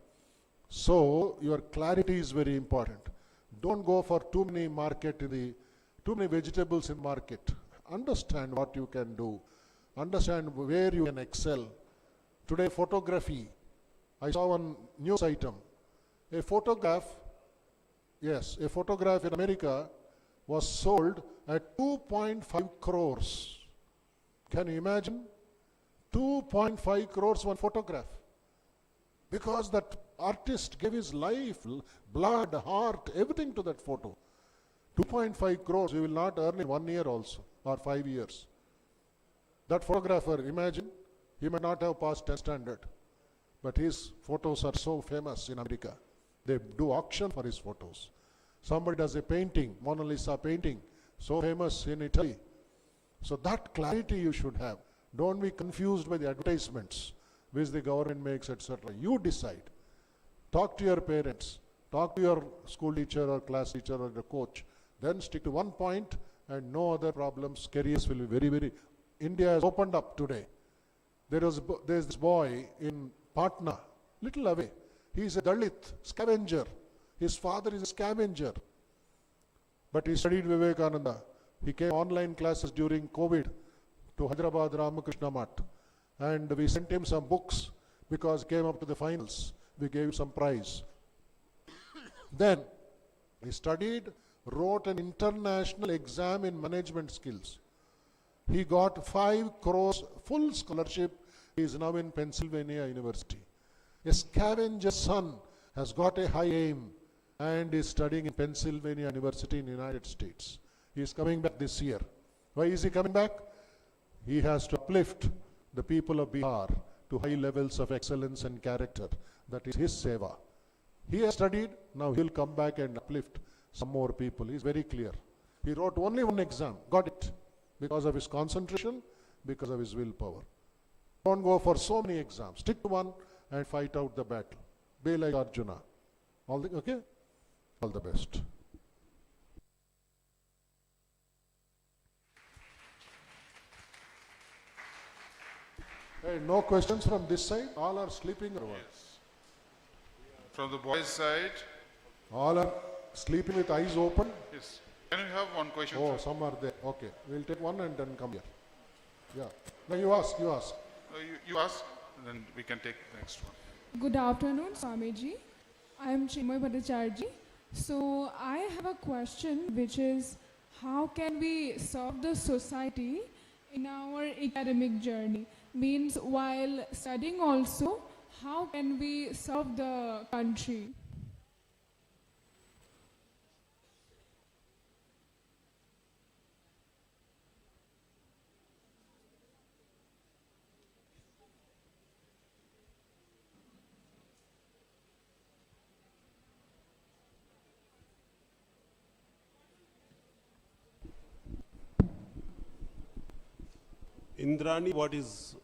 So your clarity is very important. Don't go for too many too many vegetables in market. Understand what you can do. Understand where you can excel. Today, photography. I saw one news item. A photograph in America was sold at 2.5 crores. Can you imagine? 2.5 crores one photograph. Because that artist gave his life, blood, heart, everything to that photo. 2.5 crores you will not earn in 1 year also, or 5 years. That photographer, imagine, he may not have passed 10th standard, but his photos are so famous in America. They do auction for his photos. Somebody does a painting, Mona Lisa painting, so famous in Italy. So that clarity you should have. Don't be confused by the advertisements which the government makes, etc. You decide. Talk to your parents. Talk to your school teacher or class teacher or the coach. Then stick to one point and no other problems. Careers will be very, very... India has opened up today. There's this boy in Patna, little away. He is a Dalit, scavenger. His father is a scavenger. But he studied Vivekananda. He came online classes during COVID to Hyderabad Ramakrishna Math. And we sent him some books because he came up to the finals. We gave him some prize. Then he studied, wrote an international exam in management skills. He got 5 crores full scholarship. He is now in Pennsylvania University. A scavenger's son has got a high aim and is studying in Pennsylvania University in the United States. He is coming back this year. Why is he coming back? He has to uplift the people of Bihar to high levels of excellence and character. That is his seva. He has studied, now he will come back and uplift some more people. He is very clear. He wrote only one exam, got it, because of his concentration, because of his willpower. Don't go for so many exams. Stick to one and fight out the battle. Be like Arjuna. Okay? All the best. Hey, no questions from this side? All are sleeping or what? Yes. From the boys' side, All are sleeping with eyes open? yes. Can we have one question? Oh, some are there. Okay. We'll take one and then come here. Yeah. Now you ask. You ask, and then we can take the next one. Good afternoon, Swamiji. I am Chinmoy Bhattacharjee. So I have a question, which is, how can we serve the society in our academic journey? Means while studying also, how can we serve the country? Indrani,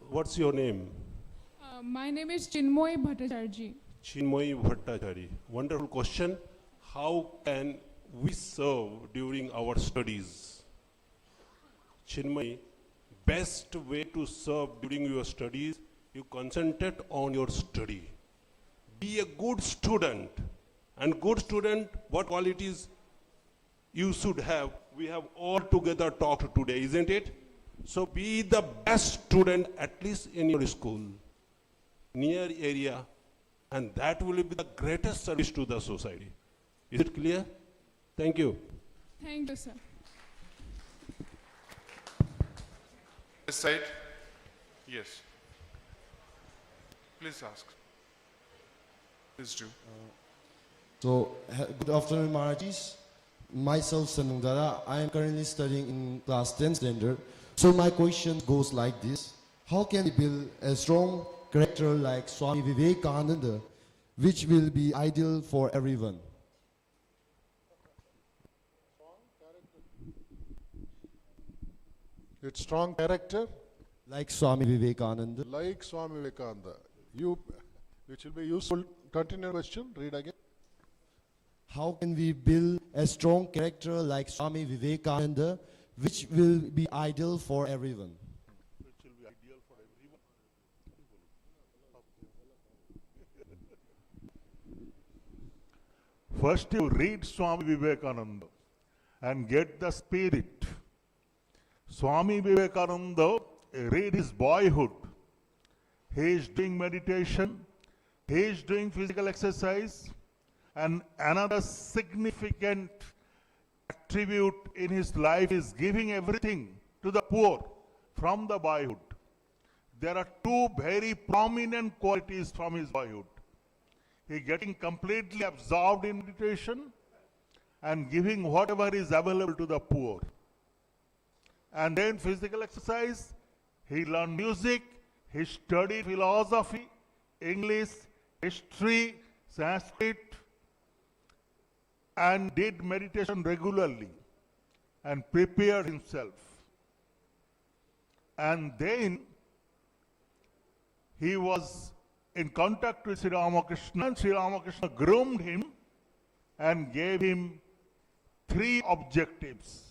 what's your name? My name is Chinmoy Bhattacharjee. Chinmoy Bhattacharjee. Wonderful question. How can we serve during our studies? Chinmoy, best way to serve during your studies, you concentrate on your study. Be a good student. And good student, what qualities you should have, we have all together talked today, isn't it? So be the best student, at least in your school, near area, and that will be the greatest service to the society. Is it clear? Thank you. Thank you, sir. This side? Yes. Please ask. Please do. So, good afternoon, Maharajis. Myself, Sanungdara, I am currently studying in class 10 standard. So my question goes like this. How can we build a strong character like Swami Vivekananda, which will be ideal for everyone? It's strong character? Like Swami Vivekananda. Like Swami Vivekananda. Which will be useful. Continue question, read again. how can we build a strong character like Swami Vivekananda, which will be ideal for everyone? First you read Swami Vivekananda and get the spirit. Swami Vivekananda, read his boyhood. He is doing meditation, he is doing physical exercise, and another significant attribute in his life is giving everything to the poor from the boyhood. There are two very prominent qualities from his boyhood. He getting completely absorbed in meditation and giving whatever is available to the poor. And then physical exercise, he learned music, he studied philosophy, English, history, Sanskrit, and did meditation regularly and prepared himself. And then he was in contact with Sri Ramakrishna, and Sri Ramakrishna groomed him and gave him three objectives.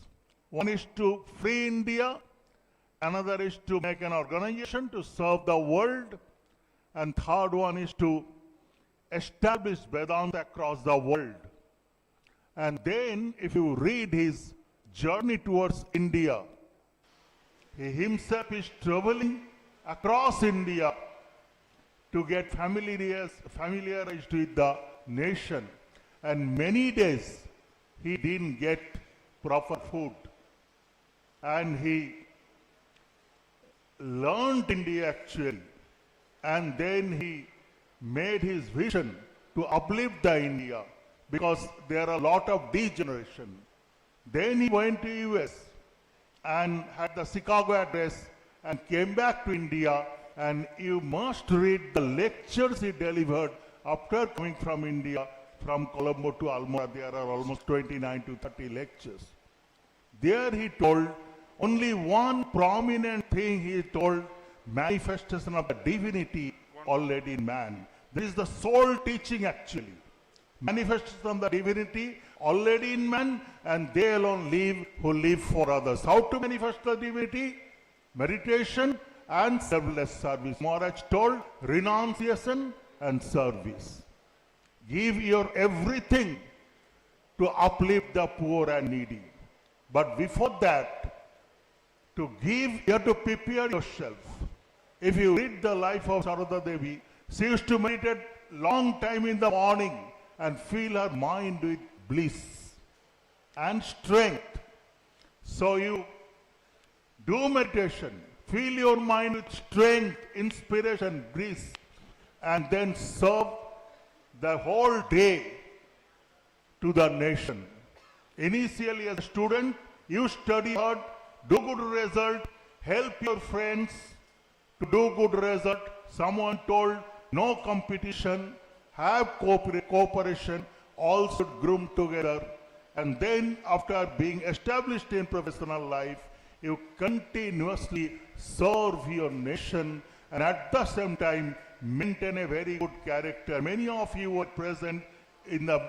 One is to free India, another is to make an organization to serve the world, and third one is to establish Vedanta across the world. And then if you read his journey towards India, he himself is traveling across India to get familiarized with the nation. And many days he didn't get proper food. And he learned India actually. And then he made his vision to uplift the India because there are a lot of degeneration. Then he went to US and had the Chicago address and came back to India. And you must read the lectures he delivered after coming from India, from Colombo to Almora. There are almost 29 to 30 lectures. There he told only one prominent thing. He told manifestation of the divinity already in man. This is the sole teaching actually. Manifestation of the divinity already in man, and they alone live who live for others. How to manifest the divinity? Meditation and selfless service. Maharaj told renunciation and service. Give your everything to uplift the poor and needy. But before that, to give, you have to prepare yourself. If you read the life of Sarada Devi, she used to meditate long time in the morning and fill her mind with bliss and strength. So you do meditation, fill your mind with strength, inspiration, bliss, and then serve the whole day to the nation. Initially as a student, you study hard, do good result, help your friends to do good result. Someone told no competition, have cooperation, all should groom together. And then after being established in professional life, you continuously serve your nation and at the same time maintain a very good character. Many of you were present in the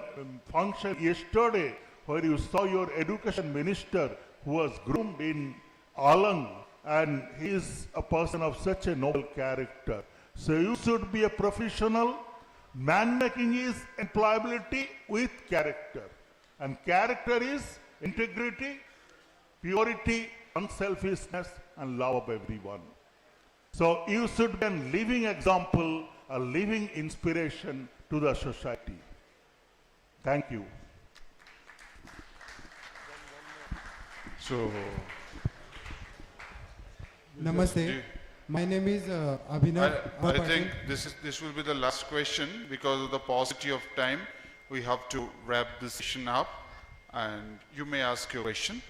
function yesterday where you saw your education minister who was groomed in Alang, and he is a person of such a noble character. So you should be a professional. Man making is employability with character. And character is integrity, purity, unselfishness, and love of everyone. So you should be a living example, a living inspiration to the society. Thank you. So, Namaste. My name is Abhinav. I think this will be the last question because of the paucity of time. We have to wrap this session up, and you may ask your question.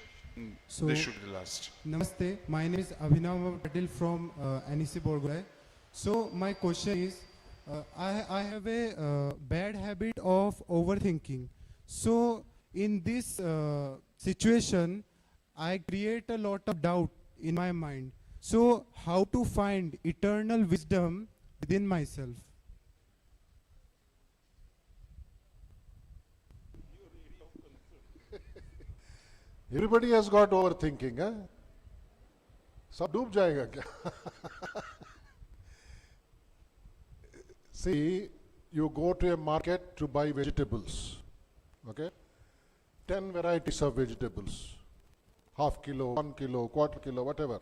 So, This should be the last. Namaste. My name is Abhinav Patil from NEC Borgulai. So my question is, I have a bad habit of overthinking. So in this situation, I create a lot of doubt in my mind. So how to find eternal wisdom within myself? Everybody has got overthinking, huh? सब डूब जाएगा क्या? See, you go to a market to buy vegetables, okay? 10 varieties of vegetables, half kilo, 1 kilo, quarter kilo, whatever,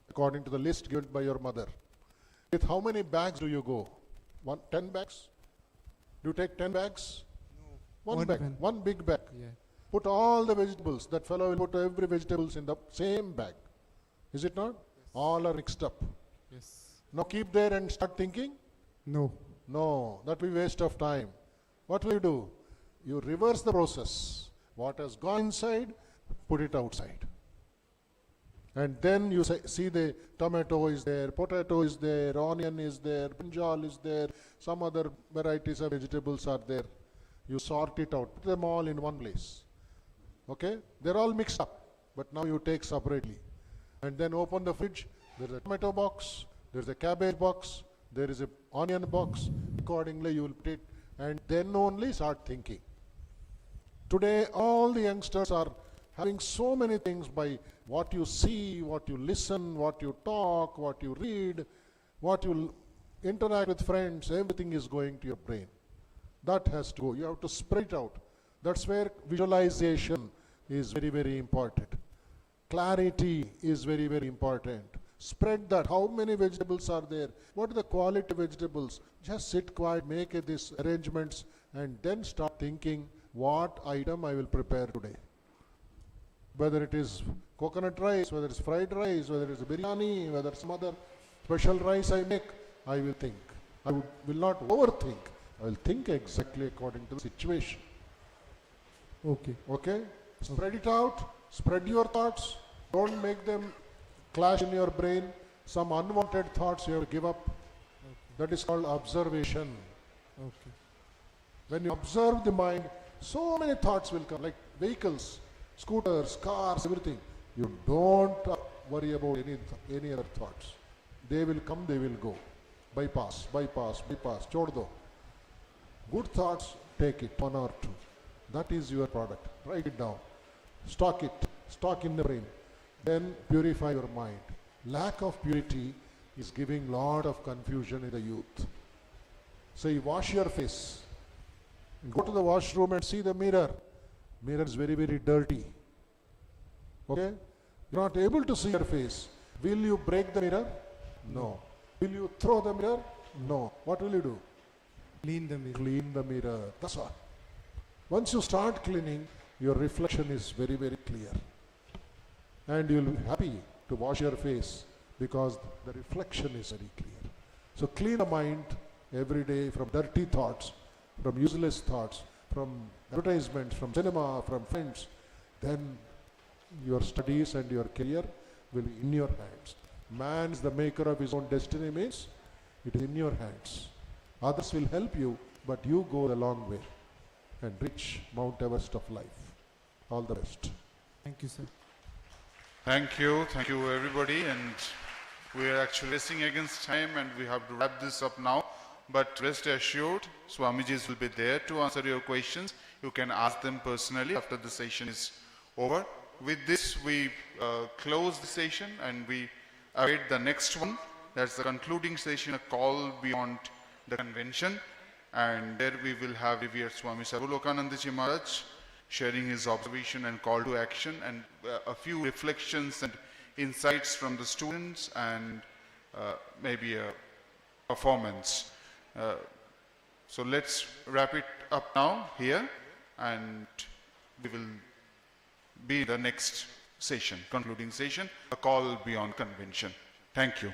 according to the list given by your mother. With how many bags do you go? 10 bags? Do you take 10 bags? No. One bag, one big bag. Yeah. Put all the vegetables. That fellow will put every vegetables in the same bag. Is it not? Yes. All are mixed up. Yes. Now keep there and start thinking? No. No, that will be waste of time. What will you do? You reverse the process. What has gone inside, put it outside. And then you see the tomato is there, potato is there, onion is there, brinjal is there, some other varieties of vegetables are there. You sort it out, put them all in one place. Okay? They're all mixed up, but now you take separately. And then open the fridge, there's a tomato box, there's a cabbage box, there is an onion box. Accordingly you will put it, and then only start thinking. Today all the youngsters are having so many things by what you see, what you listen, what you talk, what you read, what you interact with friends, everything is going to your brain. That has to go. You have to spread it out. That's where visualization is very, very important. Clarity is very, very important. Spread that. How many vegetables are there? What are the quality of vegetables? Just sit quiet, make these arrangements, and then start thinking what item I will prepare today. Whether it is coconut rice, whether it's fried rice, whether it's biryani, whether some other special rice I make, I will think. I will not overthink. I will think exactly according to the situation. Okay. Okay? Spread it out. Spread your thoughts. Don't make them clash in your brain. Some unwanted thoughts you have to give up. Okay. That is called observation. Okay. When you observe the mind, so many thoughts will come, like vehicles, scooters, cars, everything. You don't worry about any other thoughts. They will come, they will go. Bypass, bypass, bypass. Chod do. Good thoughts, take it, one or two. That is your product. Write it down. Stock it. Stock in the brain. Then purify your mind. Lack of purity is giving lot of confusion in the youth. So you wash your face. Go to the washroom and see the mirror. Mirror is very, very dirty. Okay? You're not able to see your face. Will you break the mirror? No. Will you throw the mirror? No. What will you do? Clean the mirror. Clean the mirror. That's all. Once you start cleaning, your reflection is very, very clear. And you'll be happy to wash your face because the reflection is very clear. So clean the mind every day from dirty thoughts, from useless thoughts, from advertisements, from cinema, from friends. Then your studies and your career will be in your hands. Man is the maker of his own destiny means it is in your hands. Others will help you, but you go the long way and reach Mount Everest of life. All the best. Thank you, sir. Thank you everybody, and we are actually racing against time and we have to wrap this up now. But rest assured, Swamijis will be there to answer your questions. You can ask them personally after the session is over. With this, we close the session and we await the next one. That's the concluding session, a call beyond the convention. And there we will have revered Swami Sarvalokanandaji Maharaj sharing his observation and call to action, and a few reflections and insights from the students, and maybe a performance. So let's wrap it up now here, and we will be the next session, concluding session, a call beyond convention. Thank you.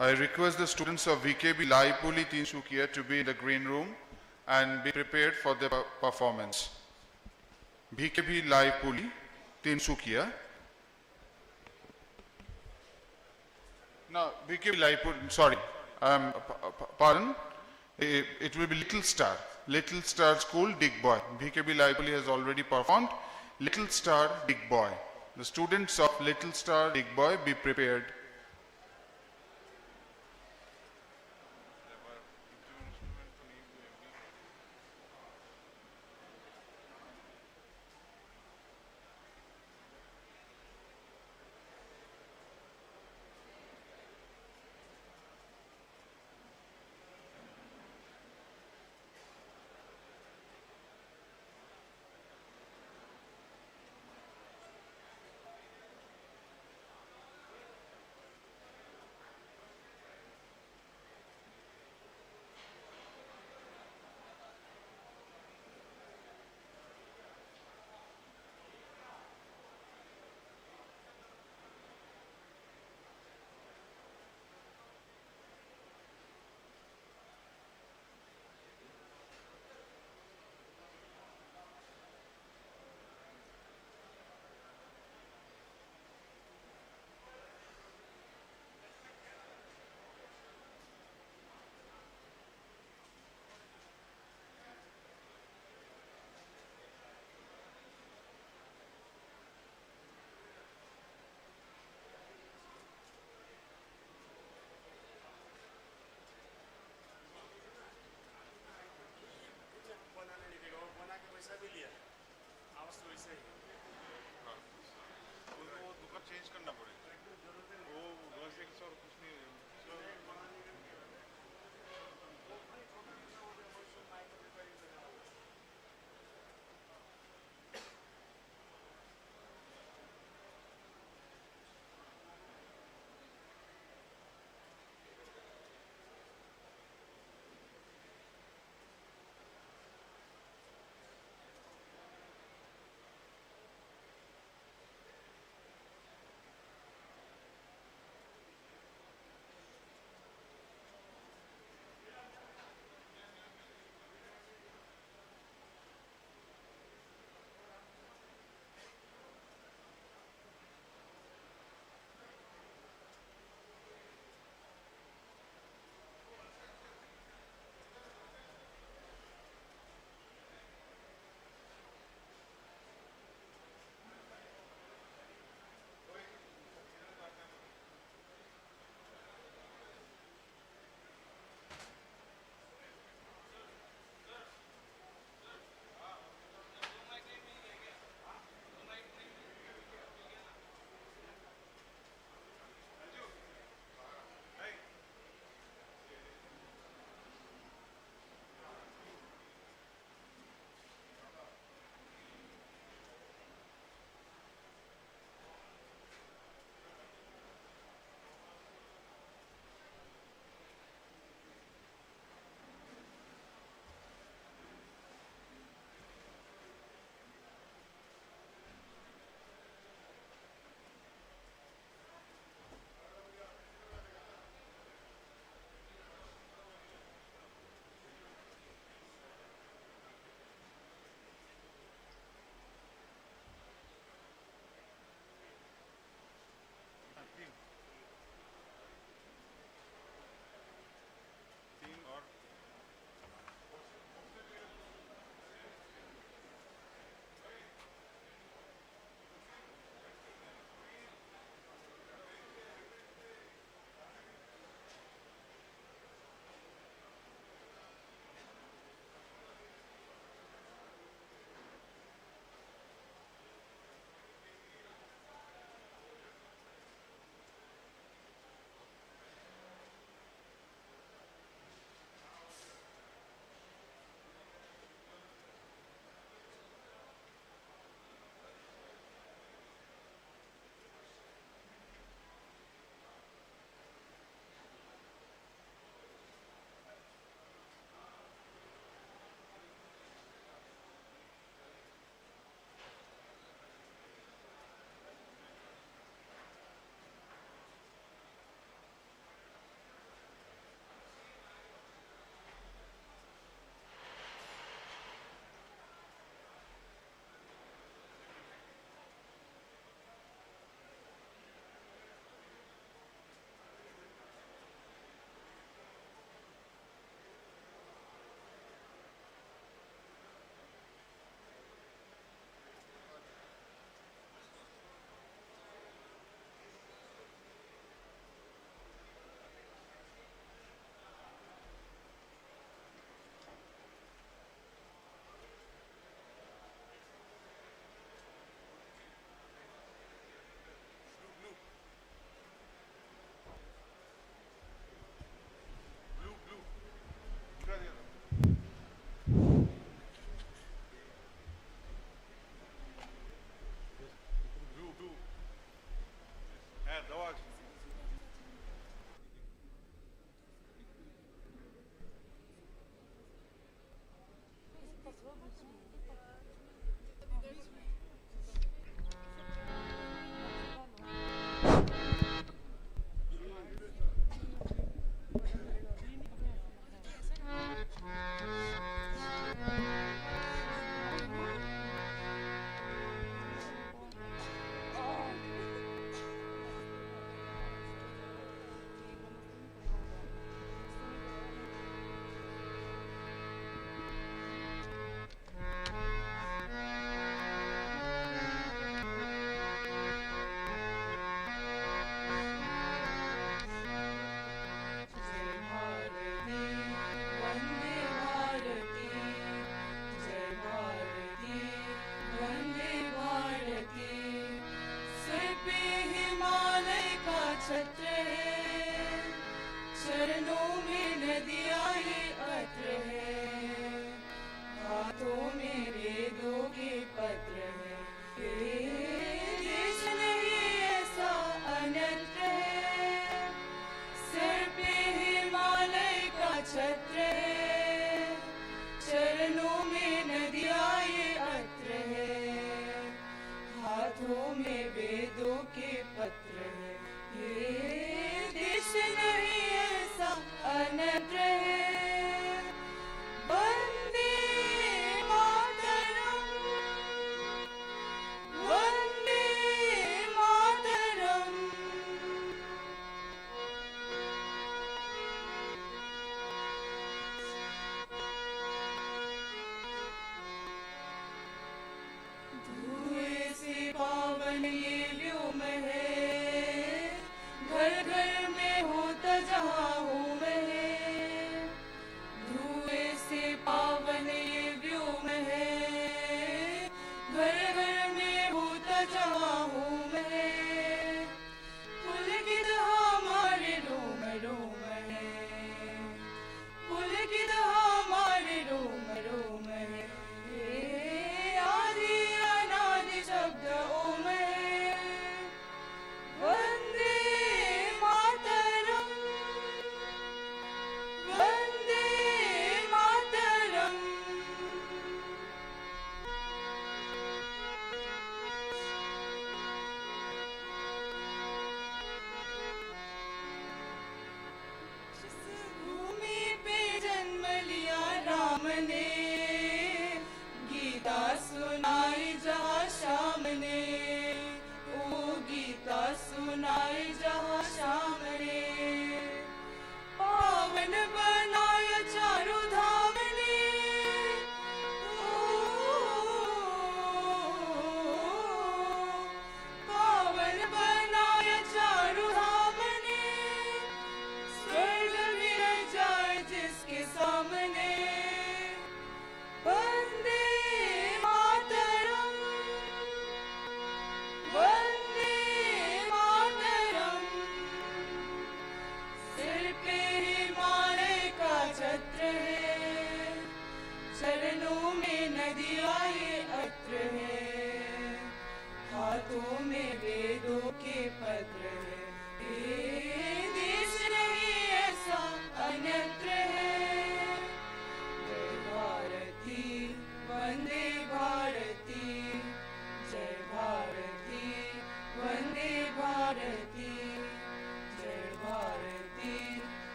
I request the students of VKB Laipuli Tinsukia to be in the green room and be prepared for the performance. VKB Laipuli Tinsukia. Now, VKB Laipuli, sorry, pardon, it will be Little Star. Little Star School, Big Boy. VKB Laipuli has already performed. Little Star, Big Boy. The students of Little Star, Big Boy, be prepared.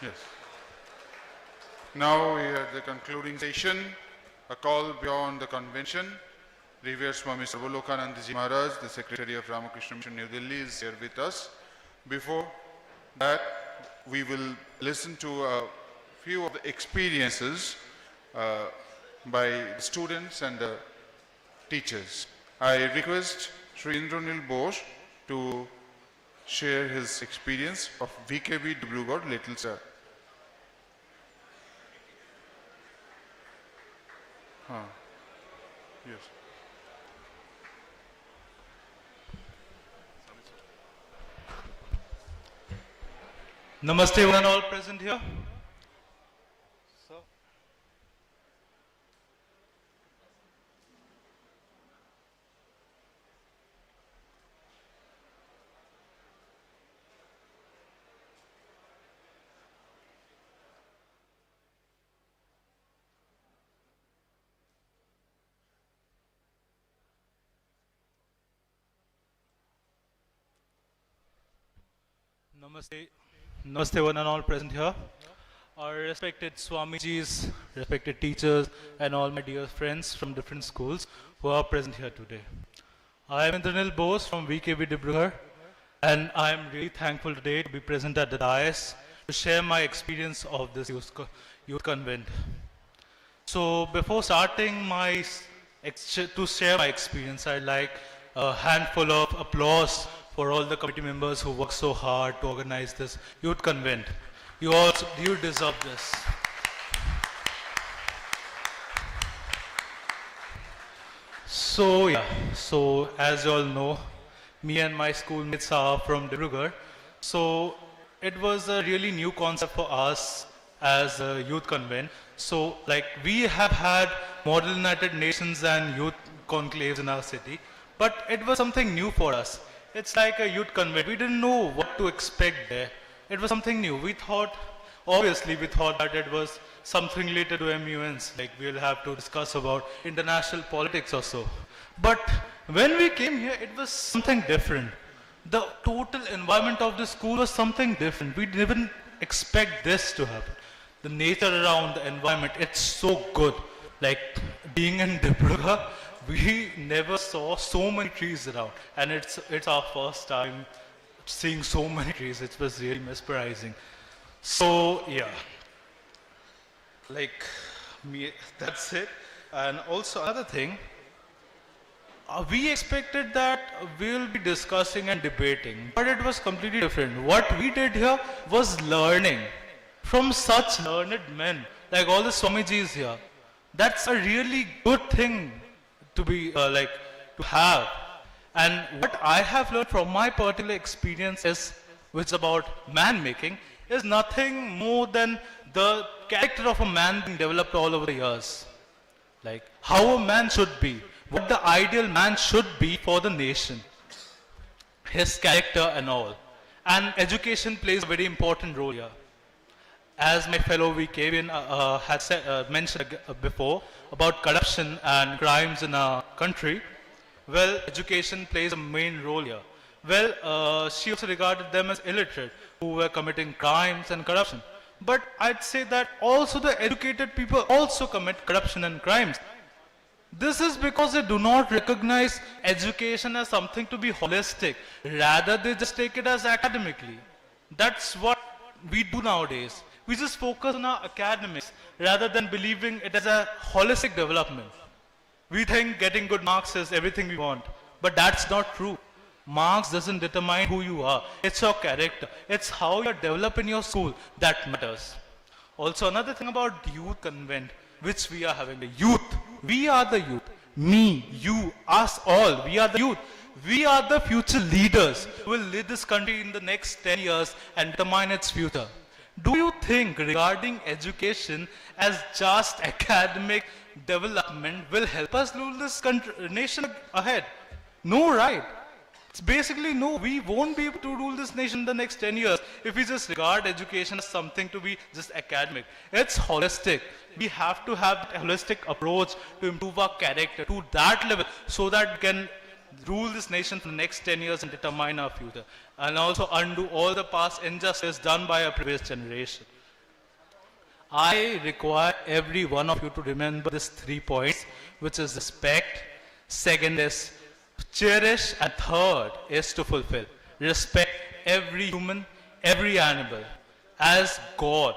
Yes. Now we are at the concluding session, a call beyond the convention. Revered Swami Sarvalokanandaji Maharaj, the Secretary of Ramakrishna Mission, New Delhi, is here with us. Before that, we will listen to a few of the experiences by the students and the teachers. I request Sri Indranil Bose to share his experience of VKB Dibrugarh, Little Sir. Yes. Namaste, one and all present here. Namaste. Namaste, one and all present here. Our respected Swamijis, respected teachers, and all my dear friends from different schools who are present here today. I am Indranil Bose from VKB Dibrugarh, and I am really thankful today to be present at the dais to share my experience of this youth convent. So before starting to share my experience, I'd like a handful of applause for all the committee members who worked so hard to organize this youth convent. You deserve this. So as you all know, me and my schoolmates are from Dibrugarh. So it was a really new concept for us as a youth convent. So like we have had Model United Nations and youth conclaves in our city, but it was something new for us. It's like a youth convent. We didn't know what to expect there. It was something new. Obviously we thought that it was something related to MUNs, like we'll have to discuss about international politics or so. But when we came here, it was something different. The total environment of the school was something different. We didn't expect this to happen. The nature around the environment, it's so good. Like being in Dibrugarh, we never saw so many trees around, and it's our first time seeing so many trees. It was really mesmerizing. So yeah, like me, that's it. And also another thing, we expected that we'll be discussing and debating, but it was completely different. What we did here was learning from such learned men, like all the Swamijis here. That's a really good thing to be to have. And what I have learned from my particular experience which is about man making, is nothing more than the character of a man being developed all over the years. Like how a man should be, what the ideal man should be for the nation, his character and all. And education plays a very important role here. As my fellow VKBian had mentioned before about corruption and crimes in our country, well, education plays a main role here. Well, she also regarded them as illiterate, who were committing crimes and corruption. But I'd say that also the educated people also commit corruption and crimes. This is because they do not recognize education as something to be holistic. Rather, they just take it as academically. That's what we do nowadays. We just focus on our academics rather than believing it as a holistic development. We think getting good marks is everything we want, but that's not true. Marks doesn't determine who you are. It's your character. It's how you're developed in your school that matters. Also, another thing about the youth convent, which we are having, the youth. We are the youth. Me, you, us all. We are the youth. We are the future leaders who will lead this country in the next 10 years and determine its future. Do you think regarding education as just academic development will help us rule this nation ahead? No, right? It's basically no, we won't be able to rule this nation in the next 10 years if we just regard education as something to be just academic. It's holistic. We have to have a holistic approach to improve our character to that level so that we can rule this nation for the next 10 years and determine our future. And also undo all the past injustice done by our previous generation. I require every one of you to remember these 3 points, which is respect, second is cherish, and third is to fulfill. Respect every human, every animal as God.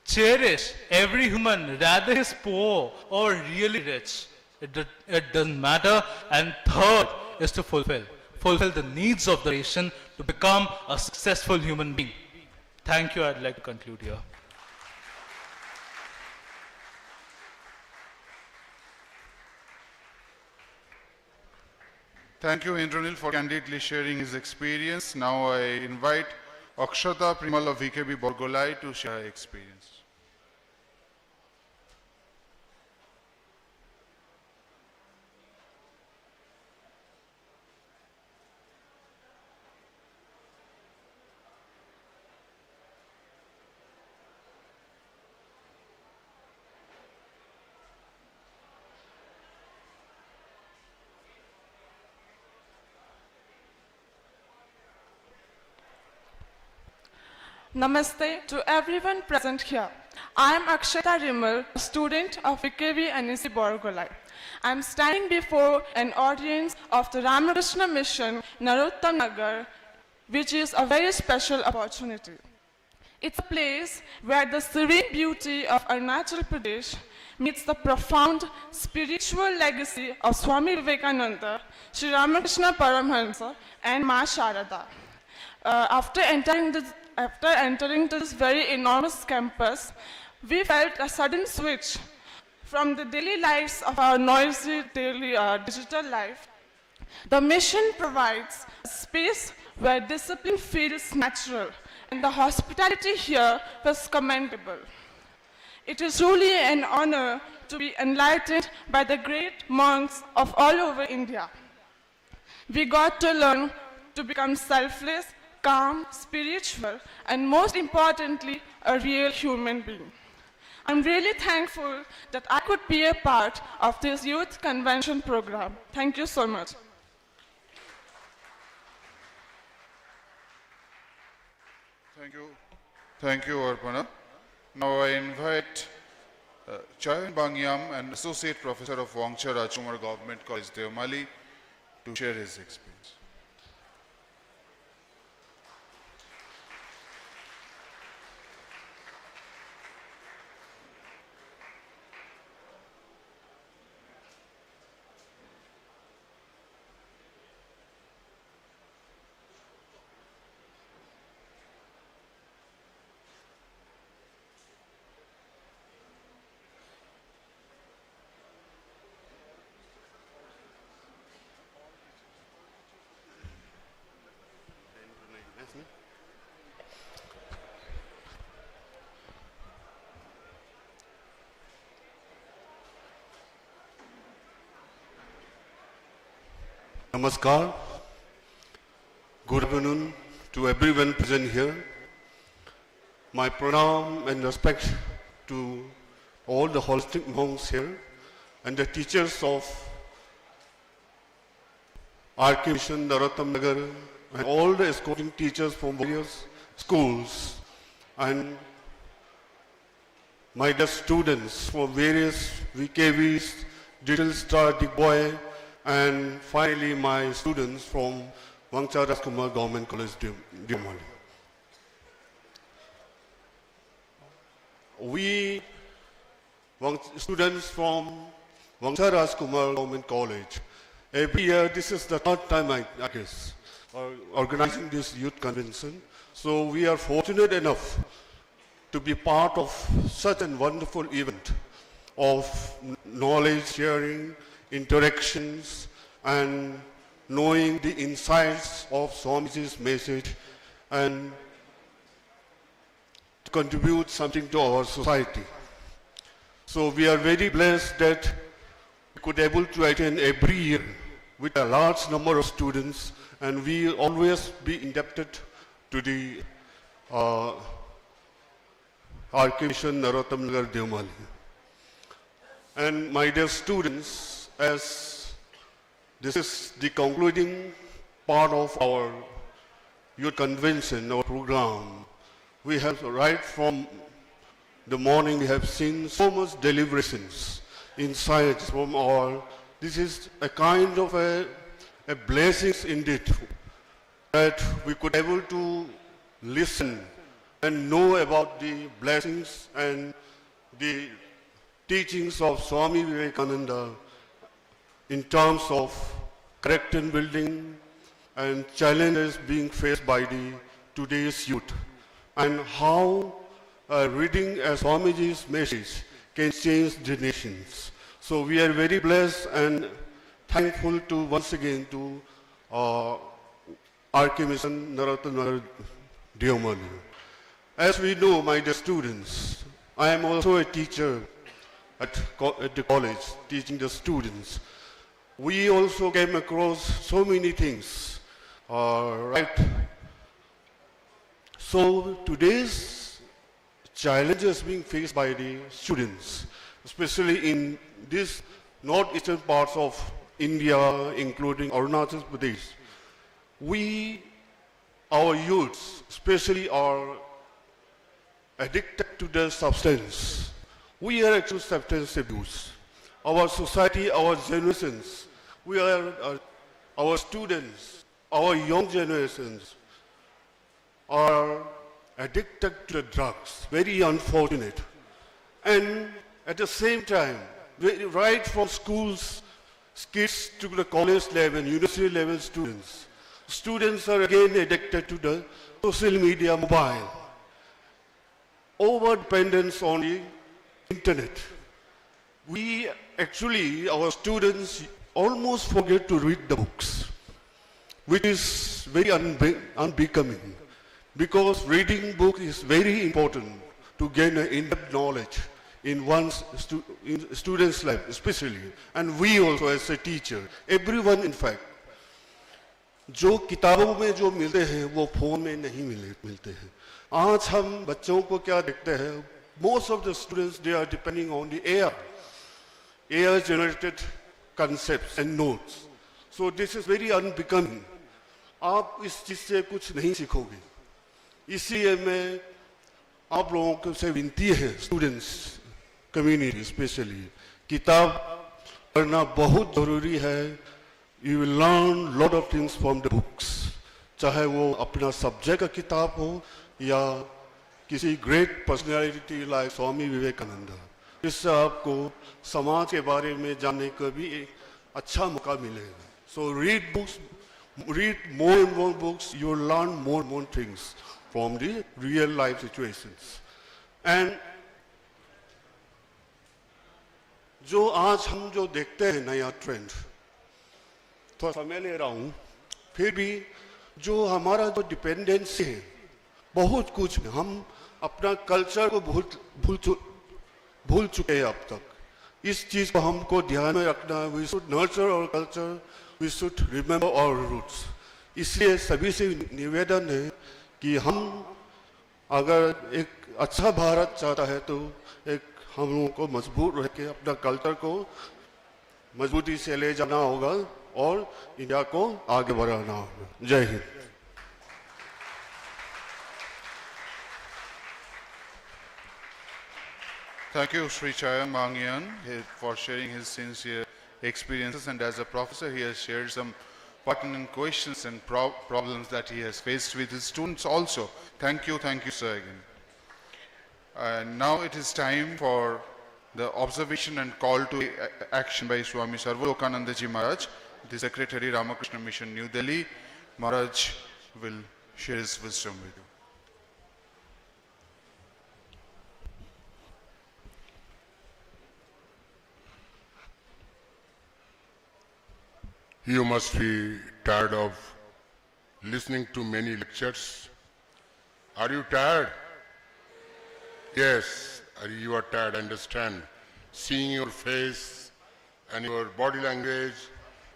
Cherish every human, rather he is poor or really rich. It doesn't matter. And third is to fulfill. Fulfill the needs of the nation to become a successful human being. Thank you. I'd like to conclude here. Thank you, Indranil, for candidly sharing his experience. Now I invite Akshata Primal of VKB Borgolai to share her experience. Namaste to everyone present here. I am Akshata Rimal, a student of VKV NEC Borgolai. I am standing before an audience of the Ramakrishna Mission, Narottam Nagar, which is a very special opportunity. It's a place where the serene beauty of Arunachal Pradesh meets the profound spiritual legacy of Swami Vivekananda, Sri Ramakrishna Paramahansa, and Ma Sharada. After entering this very enormous campus, we felt a sudden switch from the daily lives of our noisy daily digital life. The mission provides a space where discipline feels natural, and the hospitality here was commendable. It is truly an honor to be enlightened by the great monks of all over India. We got to learn to become selfless, calm, spiritual, and most importantly, a real human being. I'm really thankful that I could be a part of this youth convention program. Thank you so much. Thank you, Arpana. Now I invite Chayan Bangyam, an Associate Professor of Wangcha Rajkumar Government College, Devmali, to share his experience. Namaskar. Good afternoon to everyone present here. My pranam and respect to all the holistic monks here and the teachers of RK Mission, Narottam Nagar, and all the escorting teachers from various schools, and my dear students from various VKVs, Little Star, Big Boy, and finally my students from Wangcha Rajkumar Government College, Devmali. We students from Wangcha Rajkumar Government College, every year, this is the third time I guess, organizing this youth convention. So we are fortunate enough to be part of such a wonderful event of knowledge sharing, interactions, and knowing the insights of Swamiji's message and to contribute something to our society. So we are very blessed that we could able to attend every year with a large number of students, and we always be indebted to the RK Mission, Narottam Nagar, Devmali. And my dear students, as this is the concluding part of our youth convention, our program, we have right from the morning we have seen so much deliberations, insights from all. This is a kind of a blessings indeed that we could able to listen and know about the blessings and the teachings of Swami Vivekananda in terms of character building and challenges being faced by the today's youth, and how reading Swamiji's message can change the nations. So we are very blessed and thankful to once again to Archimation Narottam Diomani. As we know, my dear students, I am also a teacher at the college, teaching the students. We also came across so many things, right? So today's challenges being faced by the students, especially in these northeastern parts of India, including Arunachal Pradesh, our youths, especially are addicted to the substance. We are actually substance abuse. Our society, our generations, our students, our young generations are addicted to the drugs. Very unfortunate. And at the same time, right from schools, kids to the college level, university level students, students are again addicted to the social media, mobile. Over dependence on the internet. Our students almost forget to read the books, which is very unbecoming, because reading books is very important to gain an in-depth knowledge in one's student's life, especially, and we also as a teacher, everyone in fact. जो किताबों में जो मिलते हैं वो phone में नहीं मिलते हैं. आज हम बच्चों को क्या देखते हैं? Most of the students, they are depending on the AI generated concepts and notes. So this is very unbecoming. आप इस चीज से कुछ नहीं सीखोगे. इसलिए मैं आप लोगों को से विनती है, students community especially, किताब पढ़ना बहुत जरूरी है. You will learn lot of things from the books. चाहे वो अपना सब्जेक्ट का किताब हो या किसी great personality like Swami Vivekananda. इससे आपको समाज के बारे में जानने का भी एक अच्छा मौका मिलेगा. So read books, read more and more books. You will learn more and more things from the real life situations. And जो आज हम जो देखते हैं नया ट्रेंड, थोड़ा समय ले रहा हूँ, फिर भी जो हमारा जो डिपेंडेंसी है, बहुत कुछ हम अपना कल्चर को भूल चुके हैं अब तक. इस चीज को हमको ध्यान में रखना है. We should nurture our culture. We should remember our roots. इसलिए सभी से निवेदन है कि हम अगर एक अच्छा भारत चाहता है तो एक हम लोगों को मजबूत रह के अपना कल्चर को मजबूती से ले जाना होगा और इंडिया को आगे बढ़ाना होगा. जय Hind. Thank you, Sri Chayan Mangyan, for sharing his sincere experiences, and as a professor he has shared some pertinent questions and problems that he has faced with his students also. Thank you, sir, again. And now it is time for the observation and call to action by Swami Sarvalokananda Ji Maharaj, the Secretary, Ramakrishna Mission, New Delhi. Maharaj will share his wisdom with you. You must be tired of listening to many lectures. Are you tired? Yes, you are tired, I understand. Seeing your face and your body language,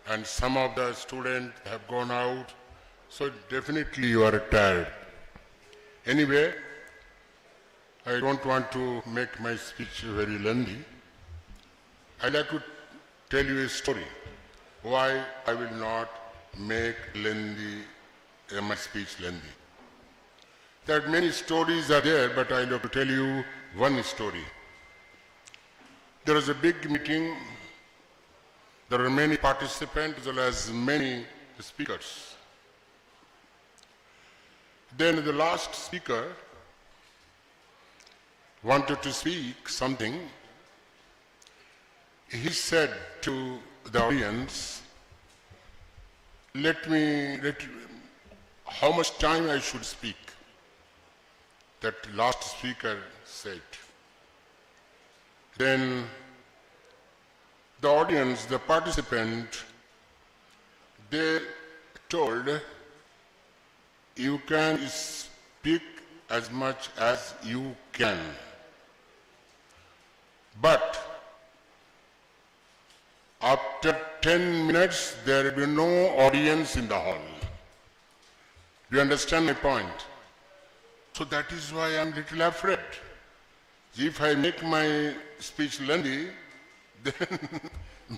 and some of the students have gone out, so definitely you are tired. Anyway, I don't want to make my speech very lengthy. I'd like to tell you a story. Why I will not make my speech lengthy. that many stories are there, but I'll have to tell you one story. There was a big meeting. There were many participants as well as many speakers. Then the last speaker wanted to speak something. He said to the audience, how much time I should speak? That last speaker said. Then the audience, the participant, they told, you can speak as much as you can. But after 10 minutes, there will be no audience in the hall. Do you understand my point? So that is why I am a little afraid. If I make my speech lengthy, then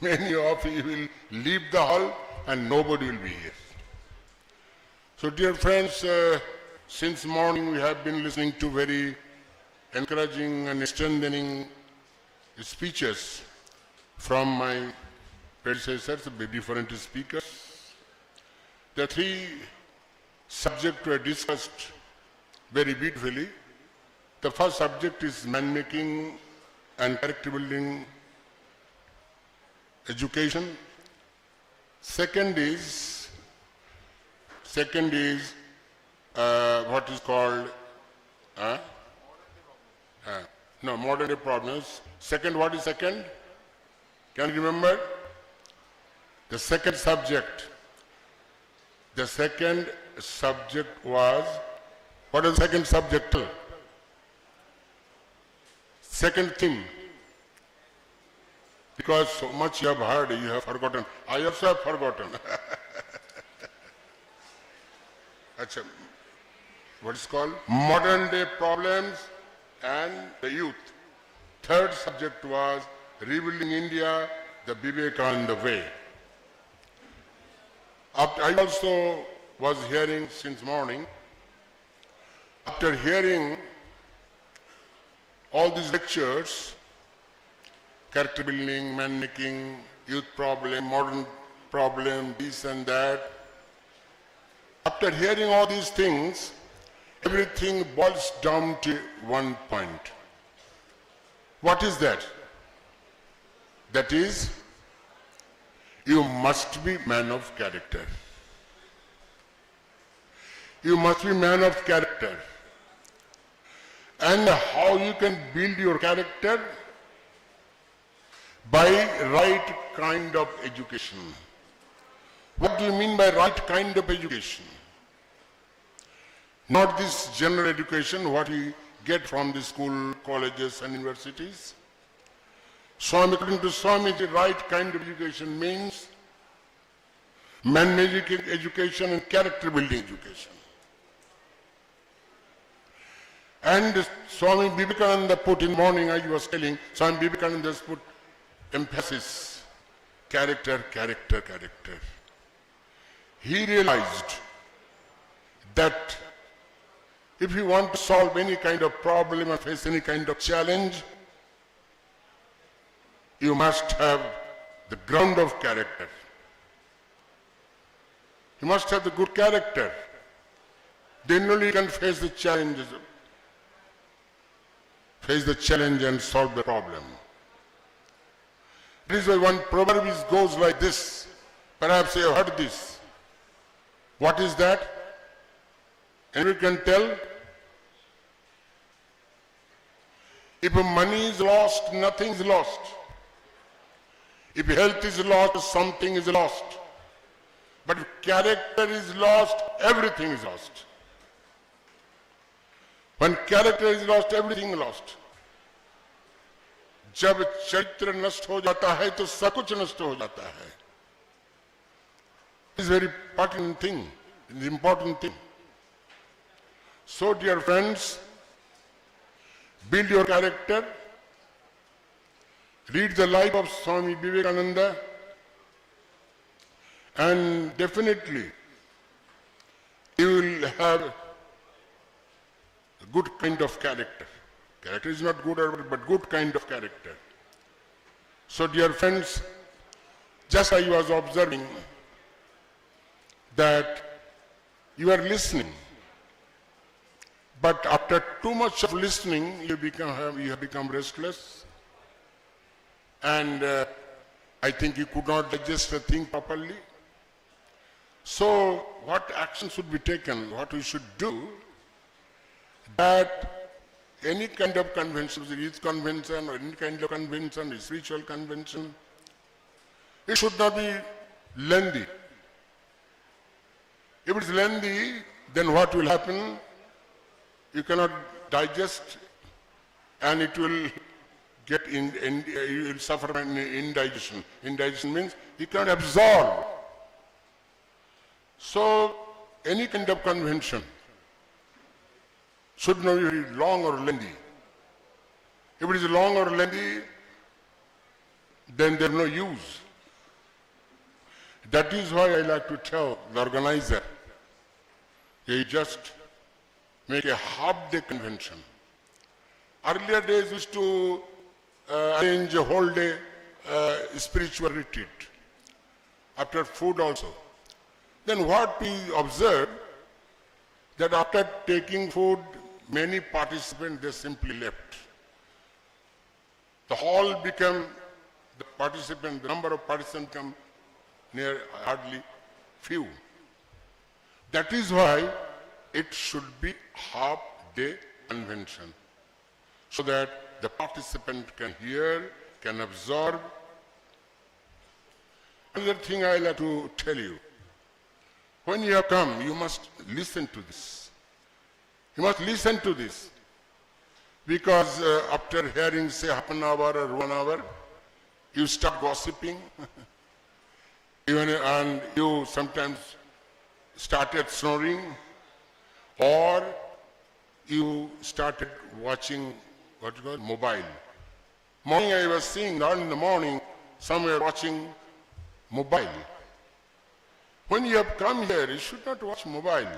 many of you will leave the hall and nobody will be here. So dear friends, since morning we have been listening to very encouraging and strengthening speeches from my predecessors, the different speakers. The three subjects were discussed very beautifully. The first subject is man-making and character-building education. Second is what is called modern day problems. Second, what is second? Can you remember? The second subject. The second subject was, what is the second subject? Second thing. Because so much you have heard, you have forgotten. I also have forgotten. Achha. What is called? Modern day problems and the youth. Third subject was rebuilding India, the Vivekananda way. I also was hearing since morning. After hearing all these lectures, character building, man making, youth problem, modern problem, this and that, after hearing all these things, everything boils down to one point. What is that? That is, you must be man of character. You must be man of character. And how you can build your character? By right kind of education. What do you mean by right kind of education? Not this general education, what we get from the school, colleges and universities. According to Swami, the right kind of education means man-making education and character-building education. And Swami Vivekananda put in morning, I was telling, Swami Vivekananda has put emphasis, character, character, character. He realized that if you want to solve any kind of problem or face any kind of challenge, you must have the ground of character. You must have the good character. Then only you can face the challenges. Face the challenge and solve the problem. This is why one proverb goes like this. Perhaps you have heard this. What is that? Anyone can tell? If money is lost, nothing is lost. If health is lost, something is lost. But if character is lost, everything is lost. When character is lost, everything is lost. जब चरित्र नष्ट हो जाता है तो सब कुछ नष्ट हो जाता है. It's a very important thing, it's an important thing. So dear friends, build your character, read the life of Swami Vivekananda, and definitely you will have good kind of character. Character is not good or bad, but good kind of character. So dear friends, just I was observing that you are listening, but after too much of listening, you have become restless, and I think you could not digest the thing properly. So what action should be taken, what we should do, that any kind of convention, youth convention or any kind of convention, spiritual convention, it should not be lengthy. If it is lengthy, then what will happen? You cannot digest, and it will get you will suffer from indigestion. Indigestion means you cannot absorb. So any kind of convention should not be long or lengthy. If it is long or lengthy, then there is no use. That is why I like to tell the organizer, you just make a half-day convention. Earlier days used to arrange a whole day spiritual retreat, after food also. Then what we observed, that after taking food, many participants, they simply left. The hall became, the number of participants become near hardly few. That is why it should be half-day convention, so that the participant can hear, can absorb. Another thing I like to tell you, when you have come, you must listen to this. You must listen to this, because after hearing, say, half an hour or 1 hour, you start gossiping, and you sometimes started snoring, or you started watching what you call mobile. Morning I was seeing, early in the morning, somewhere watching mobile. When you have come here, you should not watch mobile.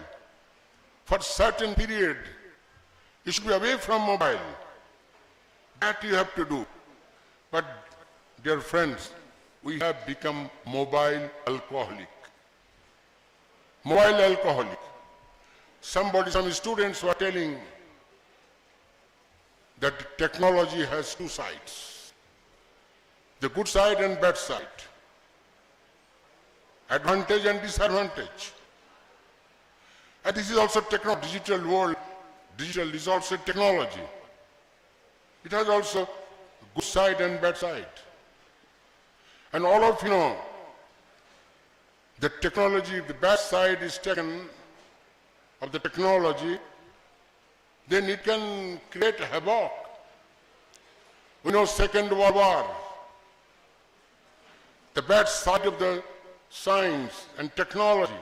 For certain period, you should be away from mobile. That you have to do. But dear friends, we have become mobile alcoholic. Mobile alcoholic. Some students were telling that technology has two sides, the good side and bad side, advantage and disadvantage. And this is also digital world. Digital is also technology. It has also good side and bad side. And all of you know, the technology, the bad side is taken of the technology, then it can create havoc. We know Second World War, the bad side of the science and technology,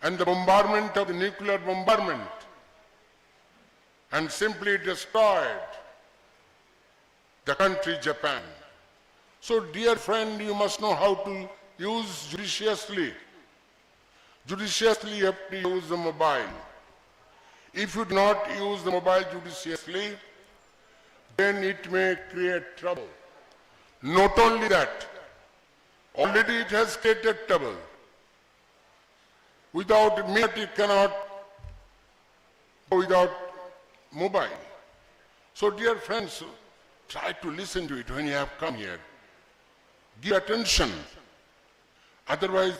and the bombardment of the nuclear bombardment, and simply destroyed the country Japan. So dear friend, you must know how to use judiciously. Judiciously you have to use the mobile. If you do not use the mobile judiciously, then it may create trouble. Not only that, already it has created trouble. Without minute you cannot go without mobile. So dear friends, try to listen to it when you have come here. Give attention. Otherwise,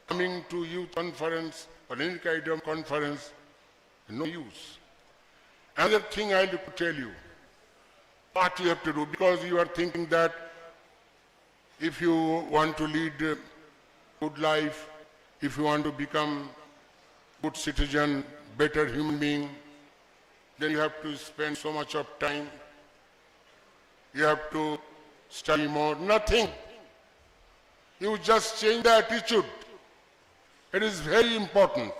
coming to youth conference or any kind of conference, no use. Another thing I will tell you, what you have to do, because you are thinking that if you want to lead a good life, if you want to become good citizen, better human being, then you have to spend so much of time. You have to study more. Nothing. You just change the attitude. It is very important.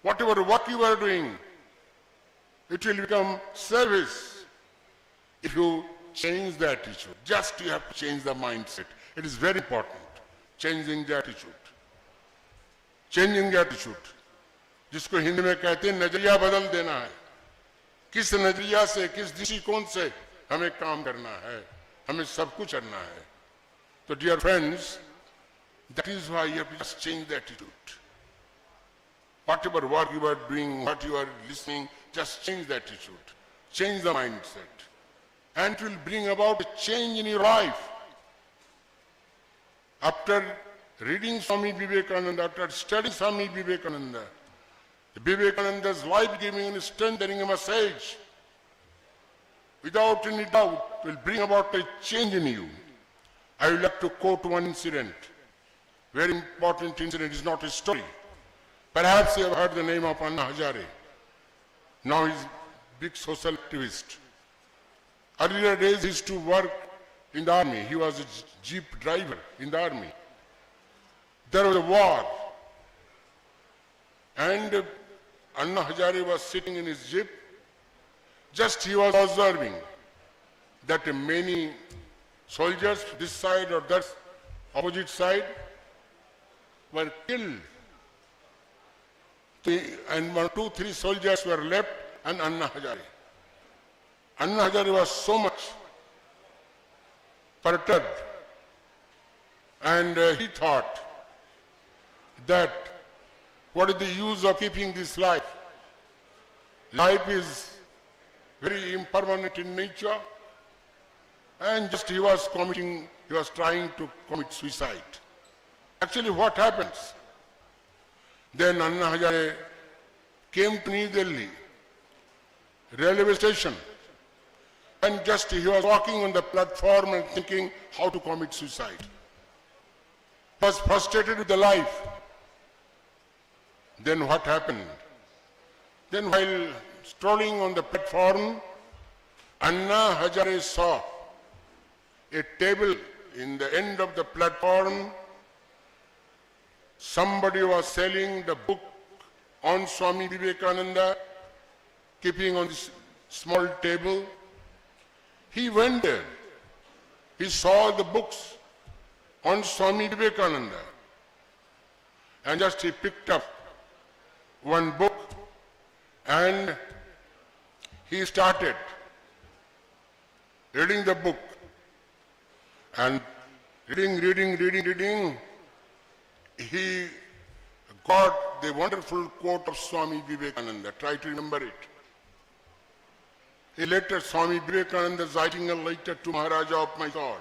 Whatever work you are doing, it will become service if you change the attitude. Just you have to change the mindset. It is very important. Changing the attitude. Changing the attitude. जिसको हिंदी में कहते हैं नजरिया बदल देना है। किस नजरिया से, किस दृष्टिकोण से हमें काम करना है, हमें सब कुछ करना है। तो dear friends, that is why you have to just change the attitude. Whatever work you are doing, what you are listening, just change the attitude, change the mindset, and it will bring about a change in your life. After reading Swami Vivekananda, after studying Swami Vivekananda, Vivekananda's life-giving and strengthening message, without any doubt, will bring about a change in you. I would like to quote one incident. Very important incident, is not a story. Perhaps you have heard the name of Anna Hazare. Now he is a big social activist. Earlier days he used to work in the army. He was a jeep driver in the army. There was a war. And Anna Hazare was sitting in his jeep. Just he was observing that many soldiers, this side or that opposite side, were killed. And 1, 2, 3 soldiers were left, and Anna Hazare. Anna Hazare was so much perturbed, and he thought that what is the use of keeping this life? Life is very impermanent in nature, and just he was trying to commit suicide. Actually, what happens? Then Anna Hazare came to New Delhi railway station, and just he was walking on the platform and thinking how to commit suicide. He was frustrated with the life. Then what happened? Then while strolling on the platform, Anna Hazare saw a table in the end of the platform. Somebody was selling the book on Swami Vivekananda, keeping on this small table. He went there. He saw the books on Swami Vivekananda, and just he picked up one book and he started reading the book, and reading, he got the wonderful quote of Swami Vivekananda. Try to remember it. A letter, Swami Vivekananda is writing a letter to Maharaja of my God.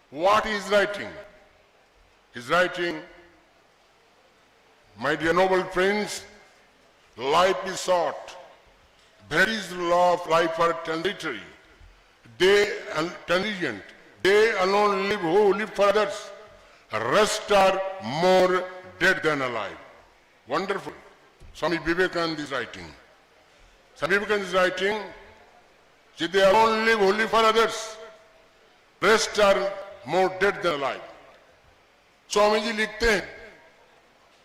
What he is writing? He is writing, my dear noble friends, life is short. There is the law of life are transitory. They are transient. They alone live who live for others. Rest are more dead than alive. Wonderful. Swami Vivekananda is writing. Swami Vivekananda is writing, they alone live who live for others. Rest are more dead than alive. Swami ji likhte hain,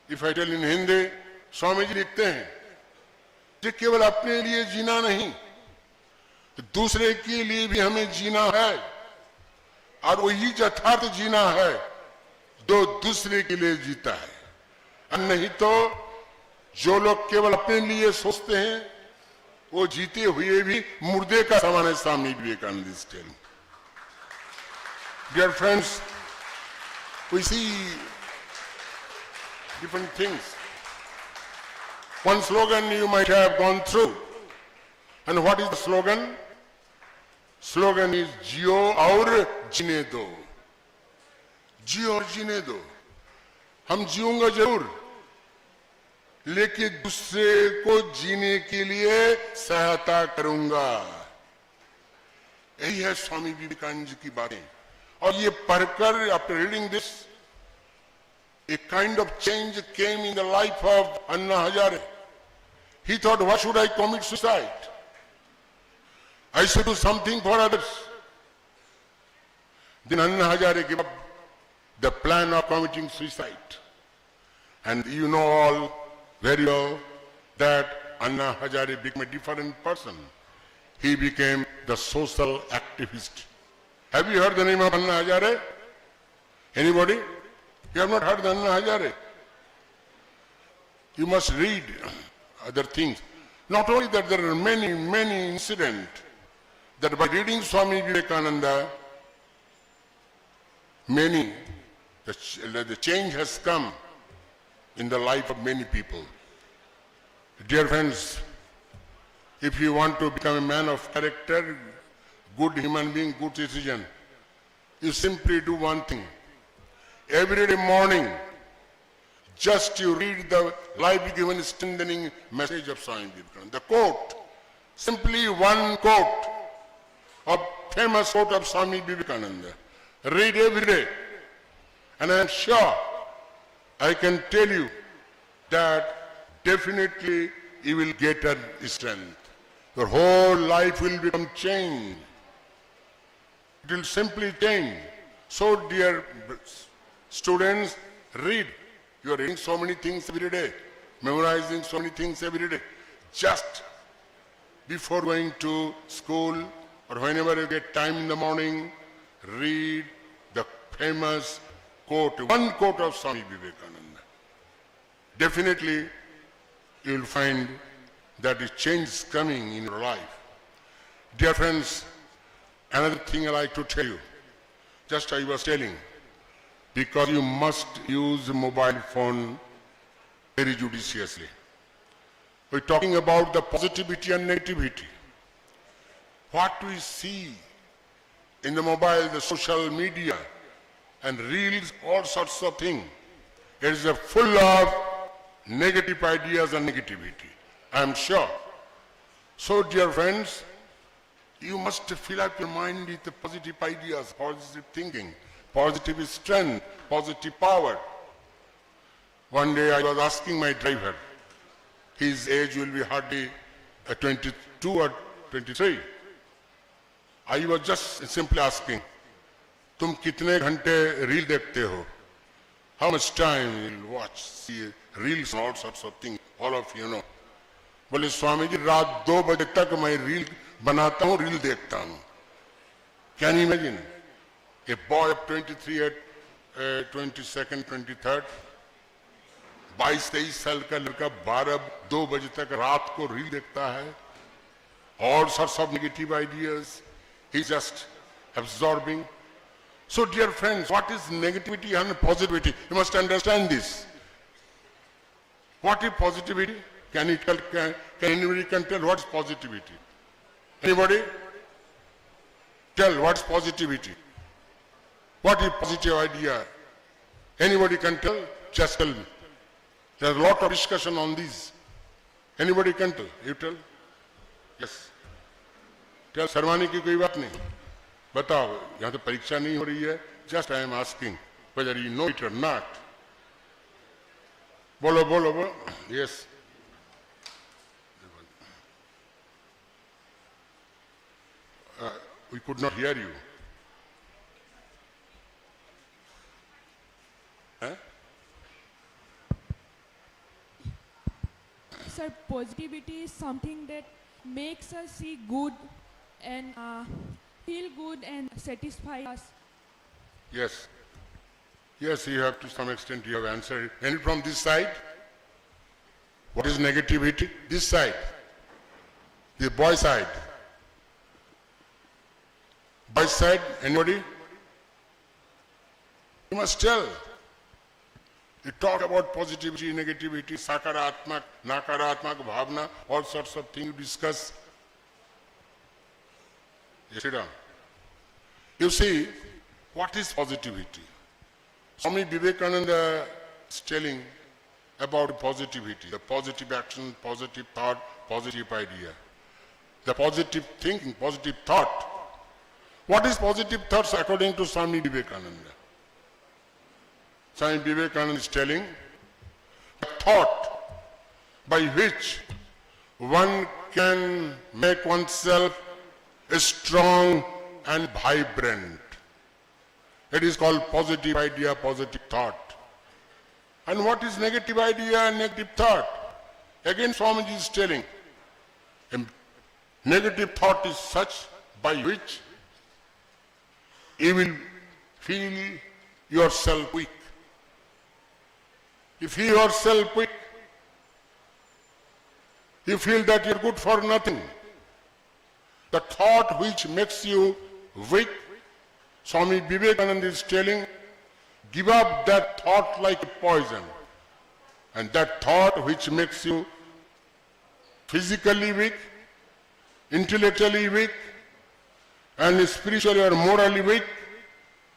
if I tell in Hindi, Swami ji likhte hain, कि केवल अपने लिए जीना नहीं, दूसरे के लिए भी हमें जीना है, और वही यथार्थ जीना है जो दूसरे के लिए जीता है। नहीं तो जो लोग केवल अपने लिए सोचते हैं वो जीते हुए भी मुर्दे का समान है। Swami Vivekananda is telling. Dear friends, we see different things. One slogan you might have gone through. And what is the slogan? Slogan is जियो और जीने दो। जियो और जीने दो। हम जिऊंगा जरूर, लेकिन दूसरे को जीने के लिए सहायता करूंगा। यही है स्वामी विवेकानंद जी की बातें। और ये पढ़कर, after reading this, a kind of change came in the life of Anna Hazare. He thought, why should I commit suicide? I should do something for others. Then Anna Hazare gave up the plan of committing suicide. And you know all very well that Anna Hazare became a different person. He became the social activist. Have you heard the name of Anna Hazare? Anybody? You have not heard the Anna Hazare? You must read other things. Not only that, there are many, many incidents that by reading Swami Vivekananda, the change has come in the life of many people. Dear friends, if you want to become a man of character, good human being, good citizen, you simply do one thing. Every day morning, just you read the life-given strengthening message of Swami Vivekananda. The quote, simply one quote, a famous quote of Swami Vivekananda. Read every day. And I am sure, I can tell you that definitely you will get a strength. Your whole life will become changed. It will simply change. So dear students, read. You are reading so many things every day, memorizing so many things every day. Just before going to school or whenever you get time in the morning, read the famous quote, one quote of Swami Vivekananda. Definitely you will find that a change is coming in your life. Dear friends, another thing I like to tell you, just I was telling, because you must use mobile phone very judiciously. We're talking about the positivity and negativity. What we see in the mobile, the social media, and reels, all sorts of things, it is full of negative ideas and negativity, I'm sure. So dear friends, you must fill up your mind with the positive ideas, positive thinking, positive strength, positive power. One day I was asking my driver, his age will be hardly 22 or 23. I was just simply asking, तुम कितने घंटे reel देखते हो? How much time you will watch, see reels and all sorts of things, all of you know. बोले स्वामी जी रात 2 बजे तक मैं reel बनाता हूँ, reel देखता हूँ. Can you imagine? A boy of 23 at 22nd, 23rd, 22-23 साल का लड़का 2 बजे तक रात को रील देखता है. All sorts of negative ideas, he's just absorbing. So dear friends, what is negativity and positivity? You must understand this. What is positivity? Can anybody tell what is positivity? Anybody? Tell what's positivity. What is positive idea? Anybody can tell? Just tell me. There's a lot of discussion on this. Anybody can tell? You tell? Yes. Tell शर्माने की कोई बात नहीं. बताओ, यहाँ तो परीक्षा नहीं हो रही है. Just I am asking whether you know it or not. बोलो बोलो बोलो. Yes. We could not hear you. Sir, positivity is something that makes us see good and feel good and satisfy us. Yes. Yes, you have to some extent you have answered. And from this side, what is negativity? This side, the boy side. Boy side, anybody? You must tell. You talk about positivity, negativity, sakaratmak, nakaratmak, bhavna, all sorts of things you discuss. Yes, sit down. You see, what is positivity? Swami Vivekananda is telling about positivity, the positive action, positive thought, positive idea. The positive thinking, positive thought. What is positive thoughts according to Swami Vivekananda? Swami Vivekananda is telling a thought by which one can make oneself strong and vibrant. It is called positive idea, positive thought. And what is negative idea and negative thought? Again Swamiji is telling, a negative thought is such by which you will feel yourself weak. If you yourself weak, You feel that you're good for nothing. The thought which makes you weak, Swami Vivekananda is telling, give up that thought like a poison. And that thought which makes you physically weak, intellectually weak, and spiritually or morally weak,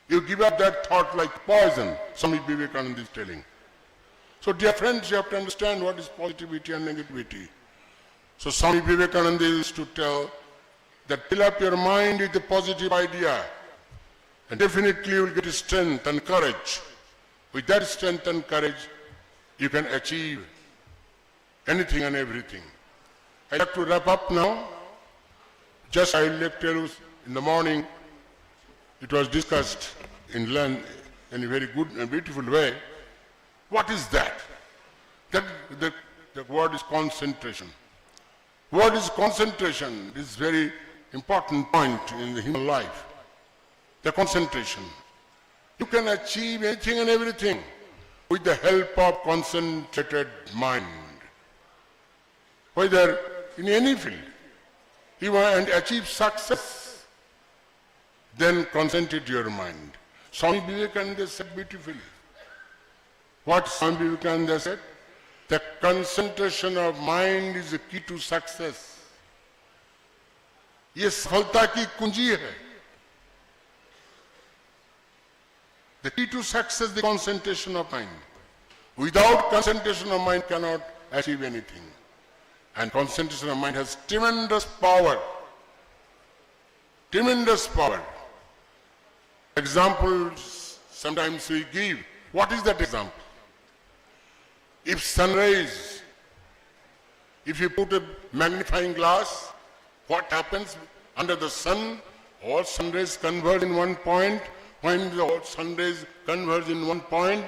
you give up that thought like poison, Swami Vivekananda is telling. So dear friends, you have to understand what is positivity and negativity. So Swami Vivekananda used to tell that fill up your mind with a positive idea, and definitely you will get strength and courage. With that strength and courage, you can achieve anything and everything. I'd like to wrap up now. Just I will tell you, in the morning, it was discussed in land in a very good and beautiful way. What is that? The word is concentration. What is concentration? This is very important point in the human life. The concentration. You can achieve anything and everything with the help of concentrated mind. Whether in any field you want to achieve success, then concentrate your mind. Swami Vivekananda said beautifully. What Swami Vivekananda said? The concentration of mind is the key to success. ये सफलता की कुंजी है. The key to success is the concentration of mind. Without concentration of mind cannot achieve anything. And concentration of mind has tremendous power. Tremendous power. Examples sometimes we give. What is that example? If sun rays, if you put a magnifying glass, what happens under the sun? All sun rays converge in one point. When the sun rays converge in one point,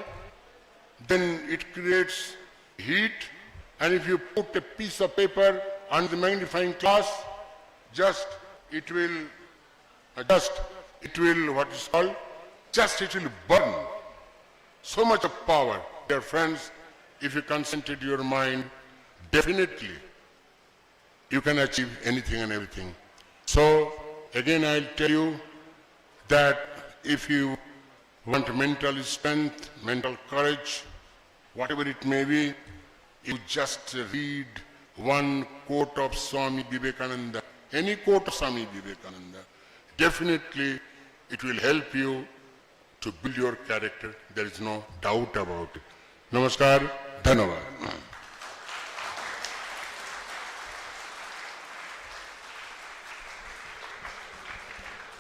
then it creates heat. And if you put a piece of paper under the magnifying glass, it will burn. So much of power. Dear friends, if you concentrate your mind, definitely you can achieve anything and everything. So again I'll tell you that if you want mental strength, mental courage, whatever it may be, you just read one quote of Swami Vivekananda, any quote of Swami Vivekananda. Definitely it will help you to build your character. There is no doubt about it. Namaskar, Dhanavad.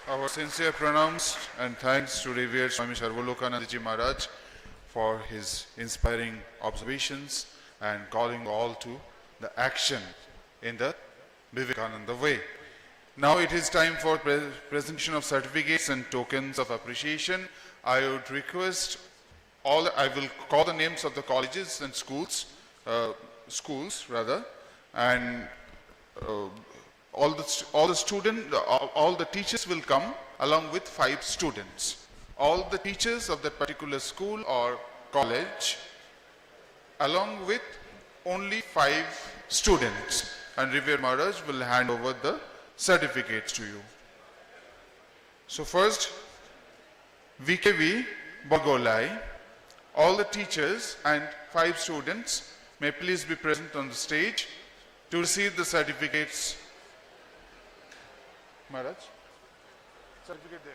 Our sincere pranams and thanks to revered Swami Sharanananda Ji Maharaj for his inspiring observations and calling all to the action in the Vivekananda way. Now it is time for presentation of certificates and tokens of appreciation. I would request I will call the names of the colleges and schools, and all the teachers will come along with 5 students. All the teachers of that particular school or college along with only 5 students, and Revered Maharaj will hand over the certificates to you. So first, VKV Bagolai, all the teachers and 5 students may please be present on the stage to receive the certificates. Maharaj, certificate there.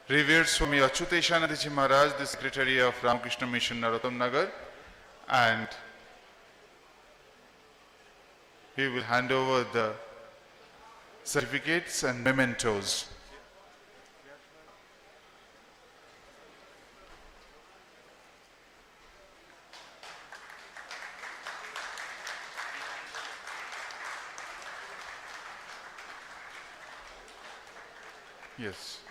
Revered Swami Achyuteshananda Ji Maharaj, the Secretary of Ramakrishna Mission, Narottam Nagar, and he will hand over the certificates and mementos. Yes.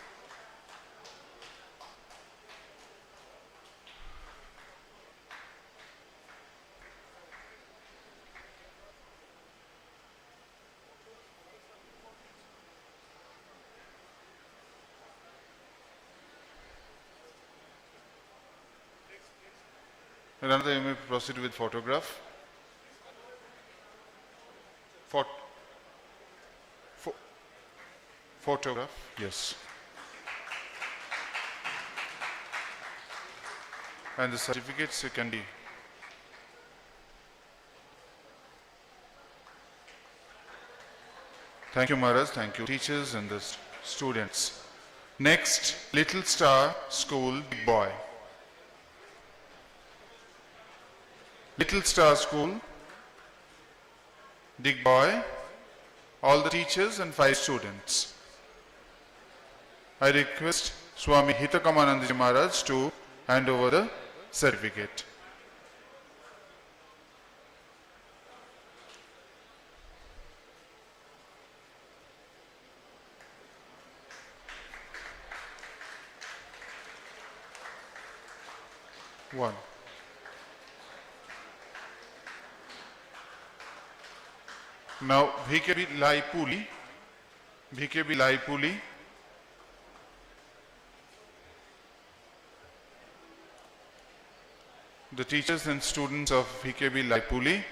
Another, you may proceed with photograph. Photograph, yes. And the certificates you can be. Thank you, Maharaj. Thank you, teachers and the students. Next, Little Star School, Big Boy. Little Star School, Big Boy, all the teachers and 5 students. I request Swami Hitakamananda Maharaj to hand over the certificate. One. Now, VKB Laipuli, the teachers and students of VKB Laipuli,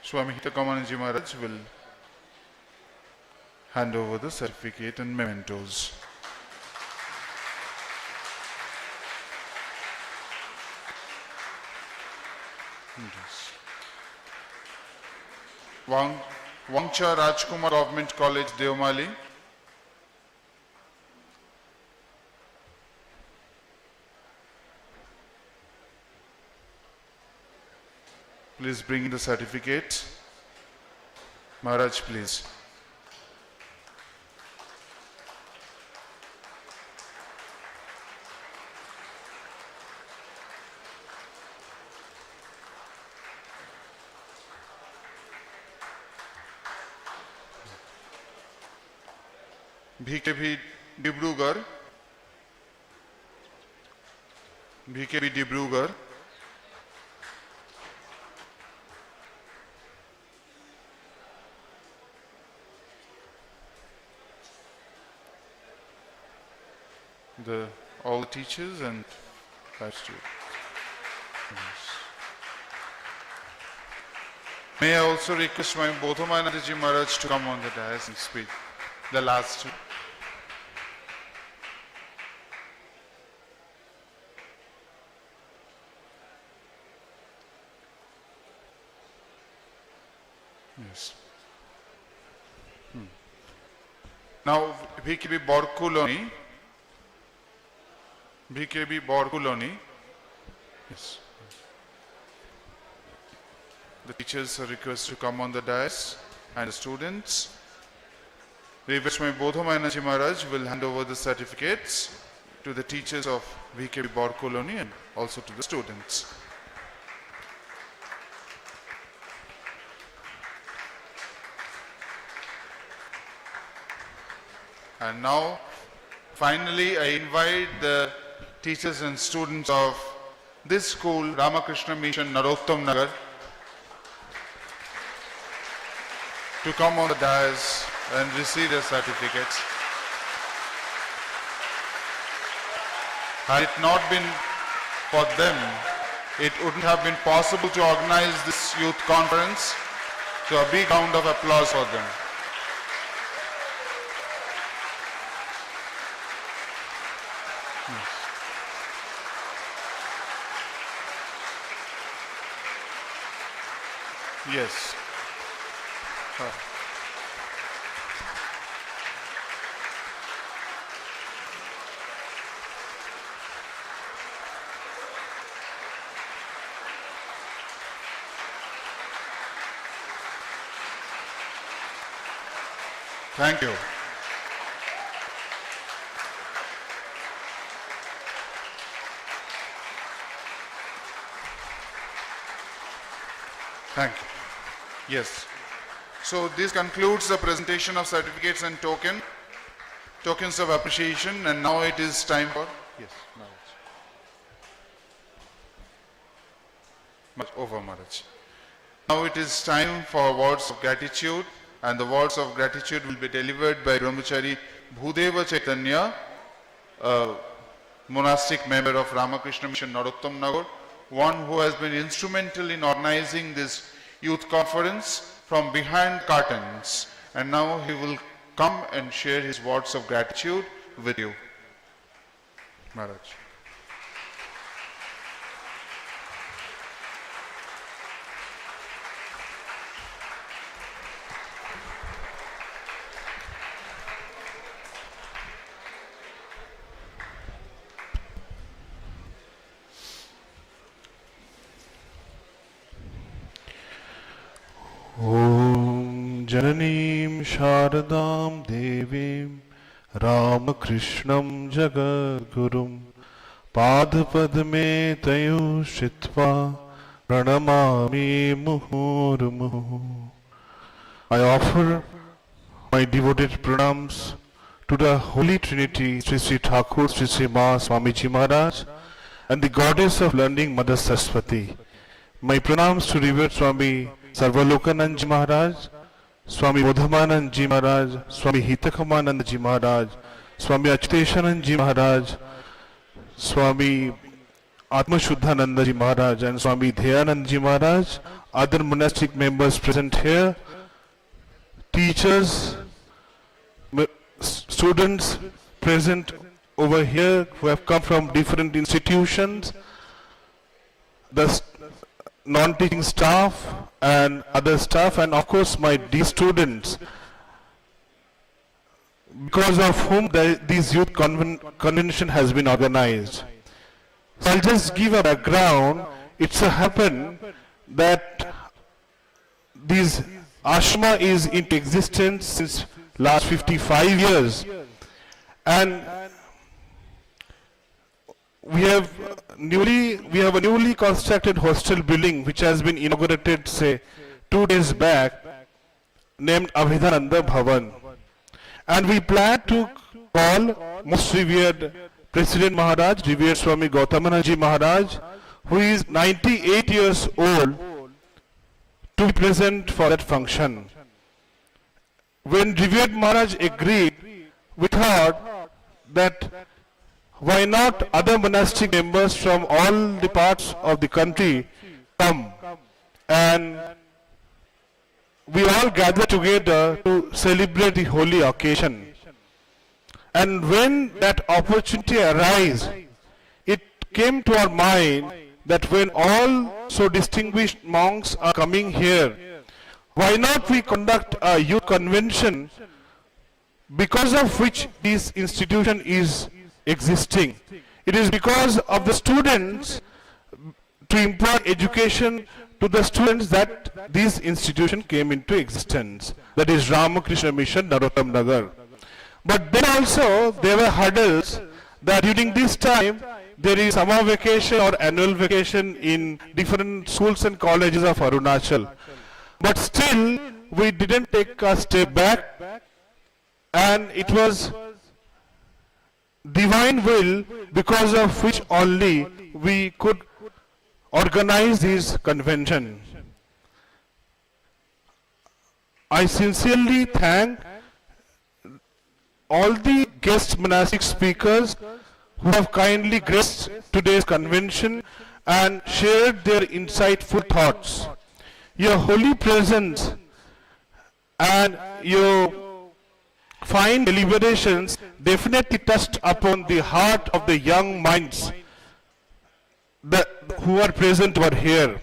Swami Hitakamananda Maharaj will hand over the certificate and mementos. Wangcha Rajkumar Government College, Devmali. Please bring the certificate. Maharaj, please. VKB Dibrugarh, all the teachers and 5 students. Yes. May I also request my Bodhamanandaji Maharaj to come on the dais and speak. The last two. Yes. Now, VKB Borkuloni. Yes. The teachers are requested to come on the dais and the students. Reveshmai Bodhamanandaji Maharaj will hand over the certificates to the teachers of VKB Borkuloni and also to the students. And now, finally, I invite the teachers and students of this school, Ramakrishna Mission, Narottam Nagar, to come on the dais and receive their certificates. Had it not been for them, it wouldn't have been possible to organize this youth conference. So a big round of applause for them. Yes. Thank you. Thank you. Yes. So this concludes the presentation of certificates and tokens of appreciation, and now it is time for over Maharaj. Now it is time for words of gratitude, and the words of gratitude will be delivered by Brahmachari Bhudeva Chaitanya, monastic member of Ramakrishna Mission Narottam Nagar, one who has been instrumental in organizing this youth conference from behind curtains. And now he will come and share his words of gratitude with you. Maharaj. ॐ जननीं शारदां देवीं रामकृष्णं जगद्गुरुं पादपद्मे तयो श्रित्वा प्रणमामि मुहुर्मुहुः. I offer my devoted pranams to the Holy Trinity, Sri Sri Thakur, Sri Sri Ma Swamiji Maharaj, and the Goddess of Learning, Mother Saraswati. My pranams to revered Swami Sarvalokanand Ji Maharaj, Swami Bodhamanand Ji Maharaj, Swami Hitakamananda Ji Maharaj, Swami Achyutashanand Ji Maharaj, Swami Atmashuddhananda Ji Maharaj, and Swami Dhayanand Ji Maharaj, other monastic members present here, teachers, students present over here who have come from different institutions, the non-teaching staff and other staff, and of course my dear students, because of whom this youth convention has been organized. So I'll just give a background. It's a happen that this ashrama is in existence since last 55 years, and we have a newly constructed hostel building which has been inaugurated, say, 2 days back, named Abhidananda Bhavan. And we plan to call most revered President Maharaj, revered Swami Gautamananda Ji Maharaj, who is 98 years old, to be present for that function. When revered Maharaj agreed, we thought that why not other monastic members from all the parts of the country come, and we all gather together to celebrate the holy occasion. And when that opportunity arose, it came to our mind that when all so distinguished monks are coming here, why not we conduct a youth convention, because of which this institution is existing. It is because of the students, to impart education to the students, that this institution came into existence. That is Ramakrishna Mission Narottam Nagar. But then also there were hurdles that during this time there is summer vacation or annual vacation in different schools and colleges of Arunachal. But still we didn't take a step back, and it was divine will because of which only we could organize this convention. I sincerely thank all the guest monastic speakers who have kindly graced today's convention and shared their insightful thoughts. Your holy presence and your fine deliberations definitely touched upon the heart of the young minds who are present over here.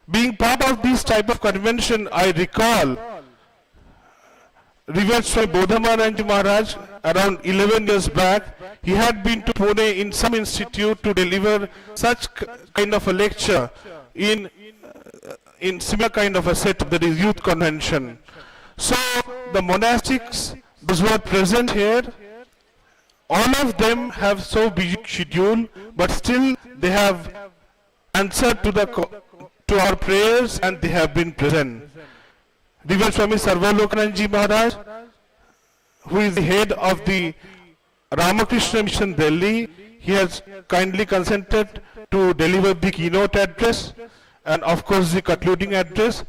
Being part of this type of convention, I recall revered Swami Bodhamananda Maharaj around 11 years back. He had been to Pune in some institute to deliver such kind of a lecture in similar kind of a setup, that is youth convention. So the monastics, those who are present here, all of them have so busy schedule, but still they have answered to our prayers, and they have been present. Revered Swami Sarvalokanand Ji Maharaj, who is the head of the Ramakrishna Mission Delhi, he has kindly consented to deliver the keynote address and of course the concluding address.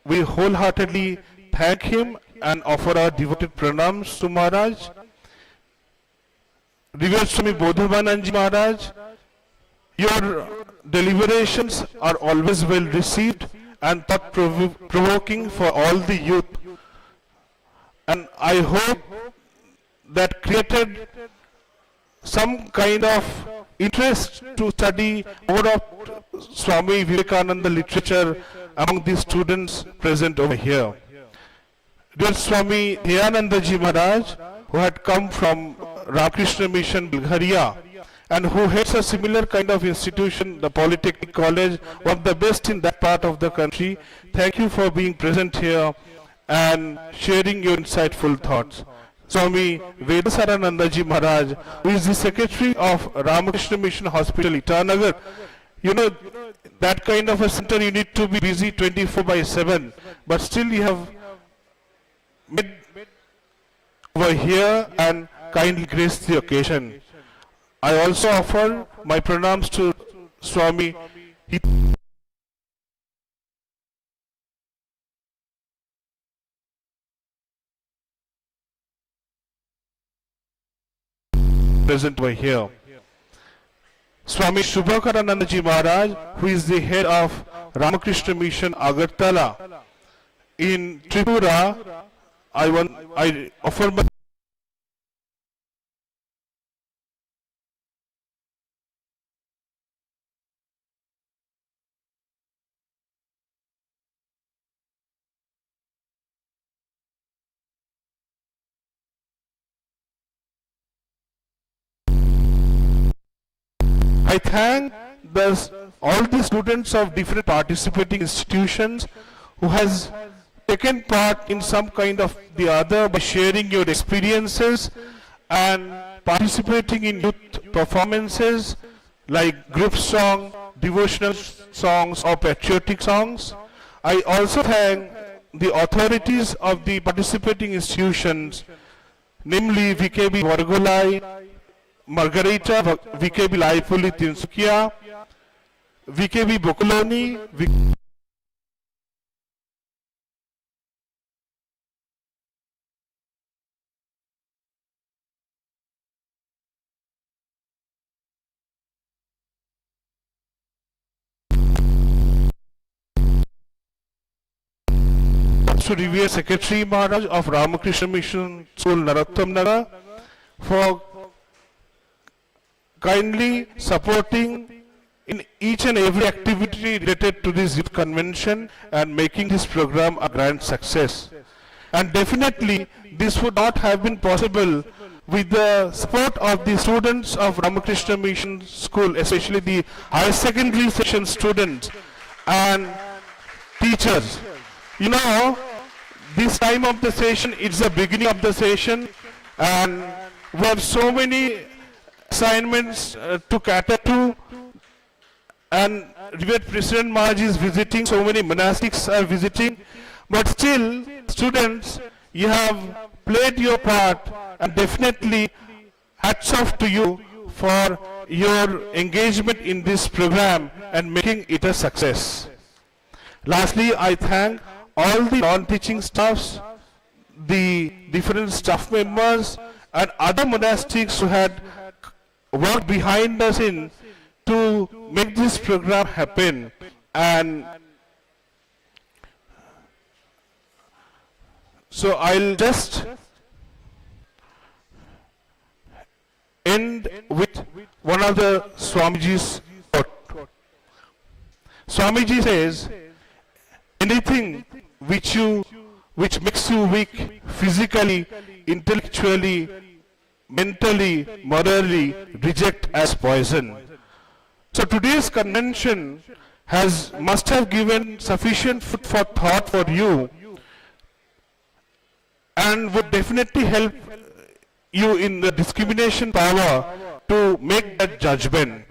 We wholeheartedly thank him and offer our devoted pranams to Maharaj. Revered Swami Bodhavananji Maharaj, your deliberations are always well received and thought-provoking for all the youth. And I hope that created some kind of interest to study more of Swami Vivekananda literature among the students present over here. Dear Swami Hitakamananda Maharaj, who had come from Ramakrishna Mission, Bulgaria, and who heads a similar kind of institution, the Polytechnic College, one of the best in that part of the country. Thank you for being present here and sharing your insightful thoughts. Swami Sharanananda Maharaj, who is the secretary of Ramakrishna Mission Hospital, Itanagar. You know, that kind of a center you need to be busy 24/7, but still you have met over here and kindly graced the occasion. I also offer my pranams to Swami present over here. Swami Sharanananda Maharaj, who is the head of Ramakrishna Mission Agartala in Tripura, I offer my I thank all the students of different participating institutions who has taken part in some kind of the other by sharing your experiences and participating in youth performances like group song, devotional songs or patriotic songs. I also thank the authorities of the participating institutions, namely VKB Vargolai, Margarita VKB Laipuli Tinsukia, VKB Bokoloni, to Revered Secretary Maharaj of Ramakrishna Mission School, Narottam Nagar, for kindly supporting in each and every activity related to this youth convention and making this program a grand success. And definitely this would not have been possible with the support of the students of Ramakrishna Mission School, especially the higher secondary section students and teachers. You know, this time of the session, it's the beginning of the session, and we have so many assignments to cater to, and Revered President Maharaj is visiting, so many monastics are visiting, but still, students, you have played your part, and definitely hats off to you for your engagement in this program and making it a success. Lastly, I thank all the non-teaching staffs, the different staff members and other monastics who had worked behind us in to make this program happen. And so I'll just end with one of the Swamiji's quote. Swamiji says, anything which makes you weak physically, intellectually, mentally, morally, reject as poison. So today's convention must have given sufficient food for thought for you and would definitely help you in the discrimination power to make that judgment.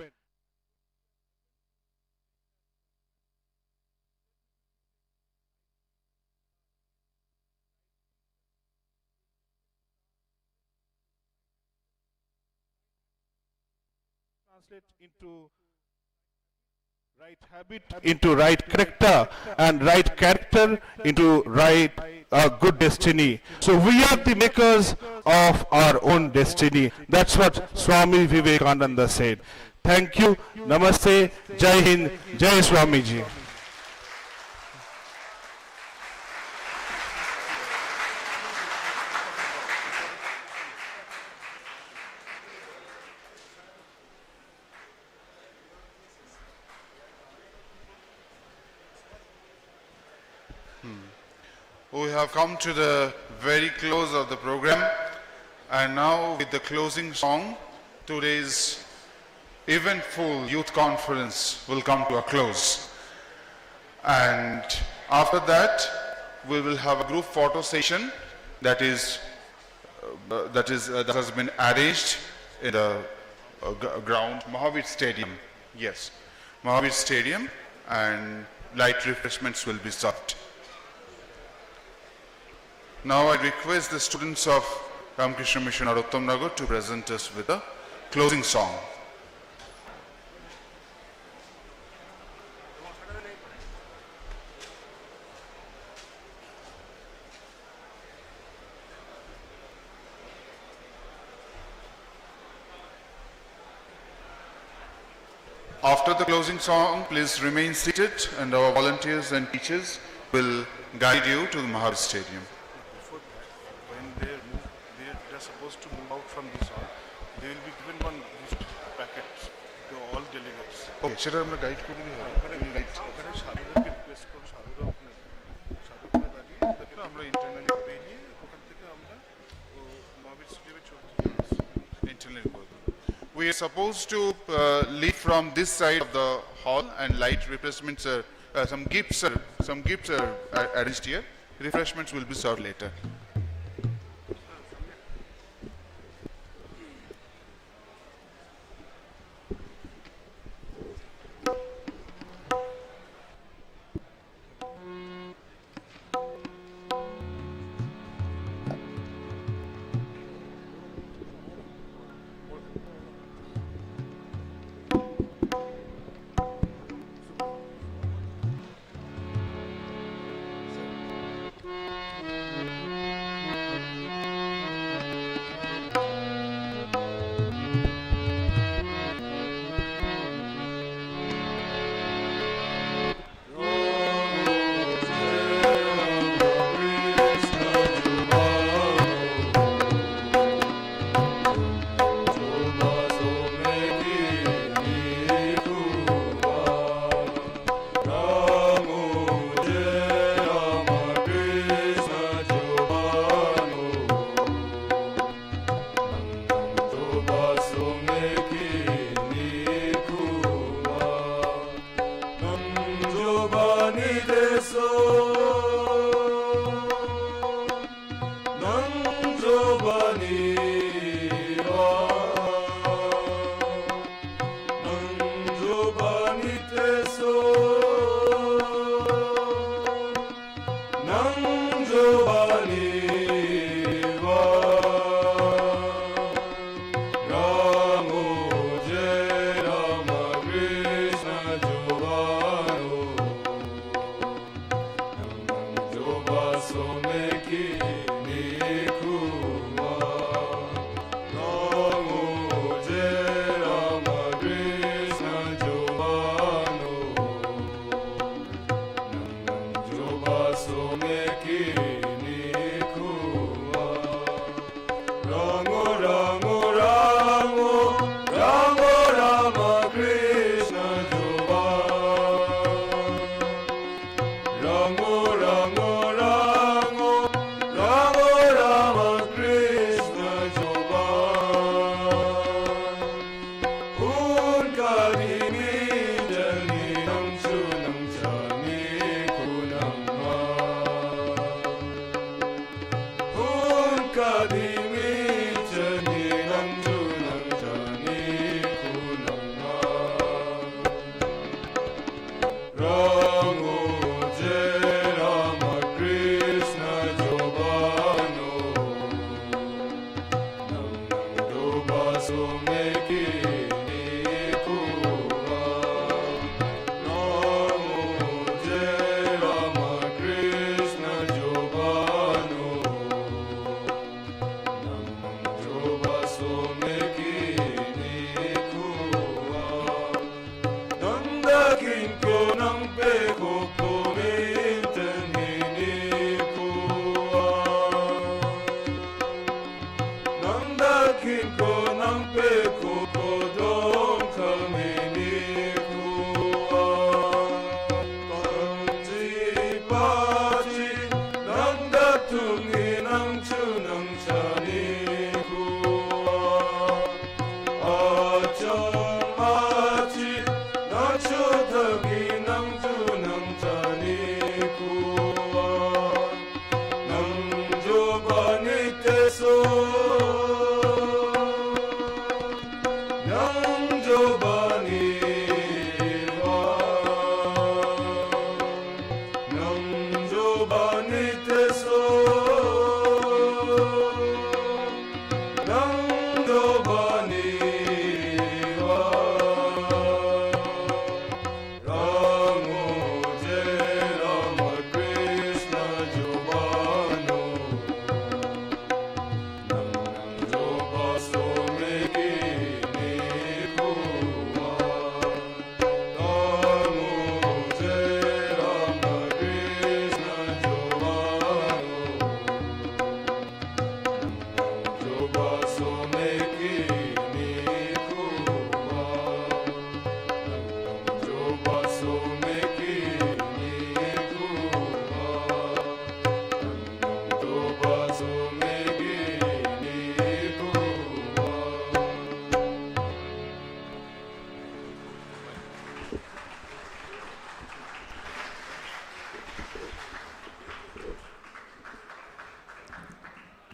Translate into right habit into right character, and right character into right good destiny. So we are the makers of our own destiny. That's what Swami Vivekananda said. Thank you. Namaste. Jai Hind. Jai Swamiji. We have come to the very close of the program, and now with the closing song, today's eventful youth conference will come to a close. And after that, we will have a group photo session that has been arranged in the ground, Mahavir Stadium. Yes, Mahavir Stadium, and light refreshments will be served. Now I request the students of Ramakrishna Mission Narottam Nagar to present us with a closing song. After the closing song, please remain seated and our volunteers and teachers will guide you to the Mahavir Stadium. When they're supposed to move out from this hall, they will be given one gift packet to all delegates. Okay, সেটা আমরা guide করে দিই। ওখানে সাধুদেরকে request করো, সাধুরা সাধুরা দাঁড়িয়ে আমরা internally বেরিয়ে ওখান থেকে আমরা মহাবীর স্টেডিয়ামে চলে Internally. We are supposed to leave from this side of the hall, and light refreshments are some gifts are arranged here. Refreshments will be served later. Kadimi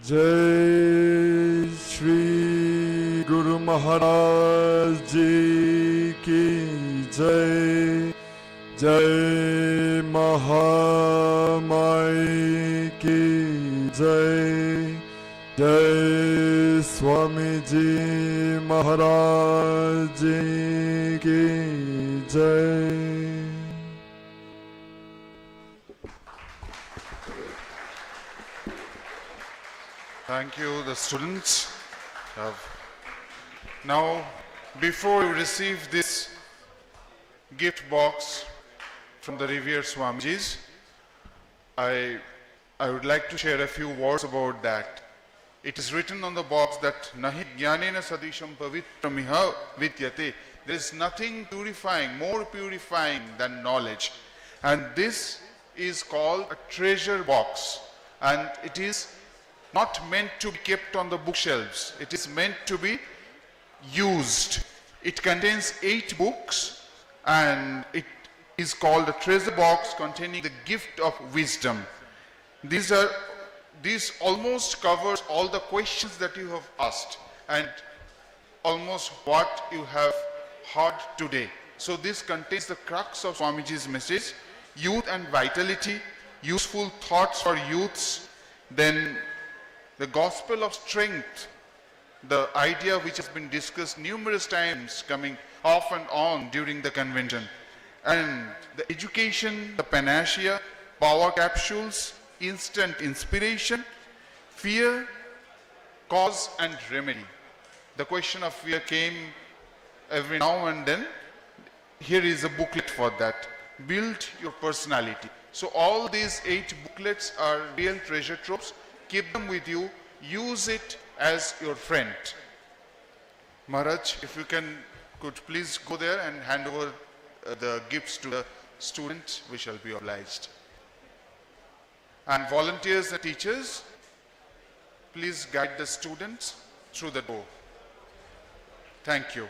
जय श्री गुरु महाराज जी की जय। जय महामाई की जय। जय स्वामी जी महाराज जी की जय। Thank you, the students. Now, before you receive this gift box from the revered Swamijis, I would like to share a few words about that. It is written on the box that Nahi jnanena sadisham pavitramiha vidyate. There is nothing purifying, more purifying than knowledge. And this is called a treasure box. And it is not meant to be kept on the bookshelves. It is meant to be used. It contains 8 books and it is called a treasure box containing the gift of wisdom. This almost covers all the questions that you have asked and almost what you have heard today. So this contains the crux of Swamiji's message: youth and vitality, useful thoughts for youths, then the gospel of strength, the idea which has been discussed numerous times coming off and on during the convention, and the education, the panacea, power capsules, instant inspiration, fear, cause and remedy. The question of fear came every now and then. Here is a booklet for that. Build your personality. So all these 8 booklets are real treasure troves. Keep them with you. Use it as your friend. Maharaj, if you could please go there and hand over the gifts to the students, we shall be obliged. And volunteers and teachers, please guide the students through the door. Thank you.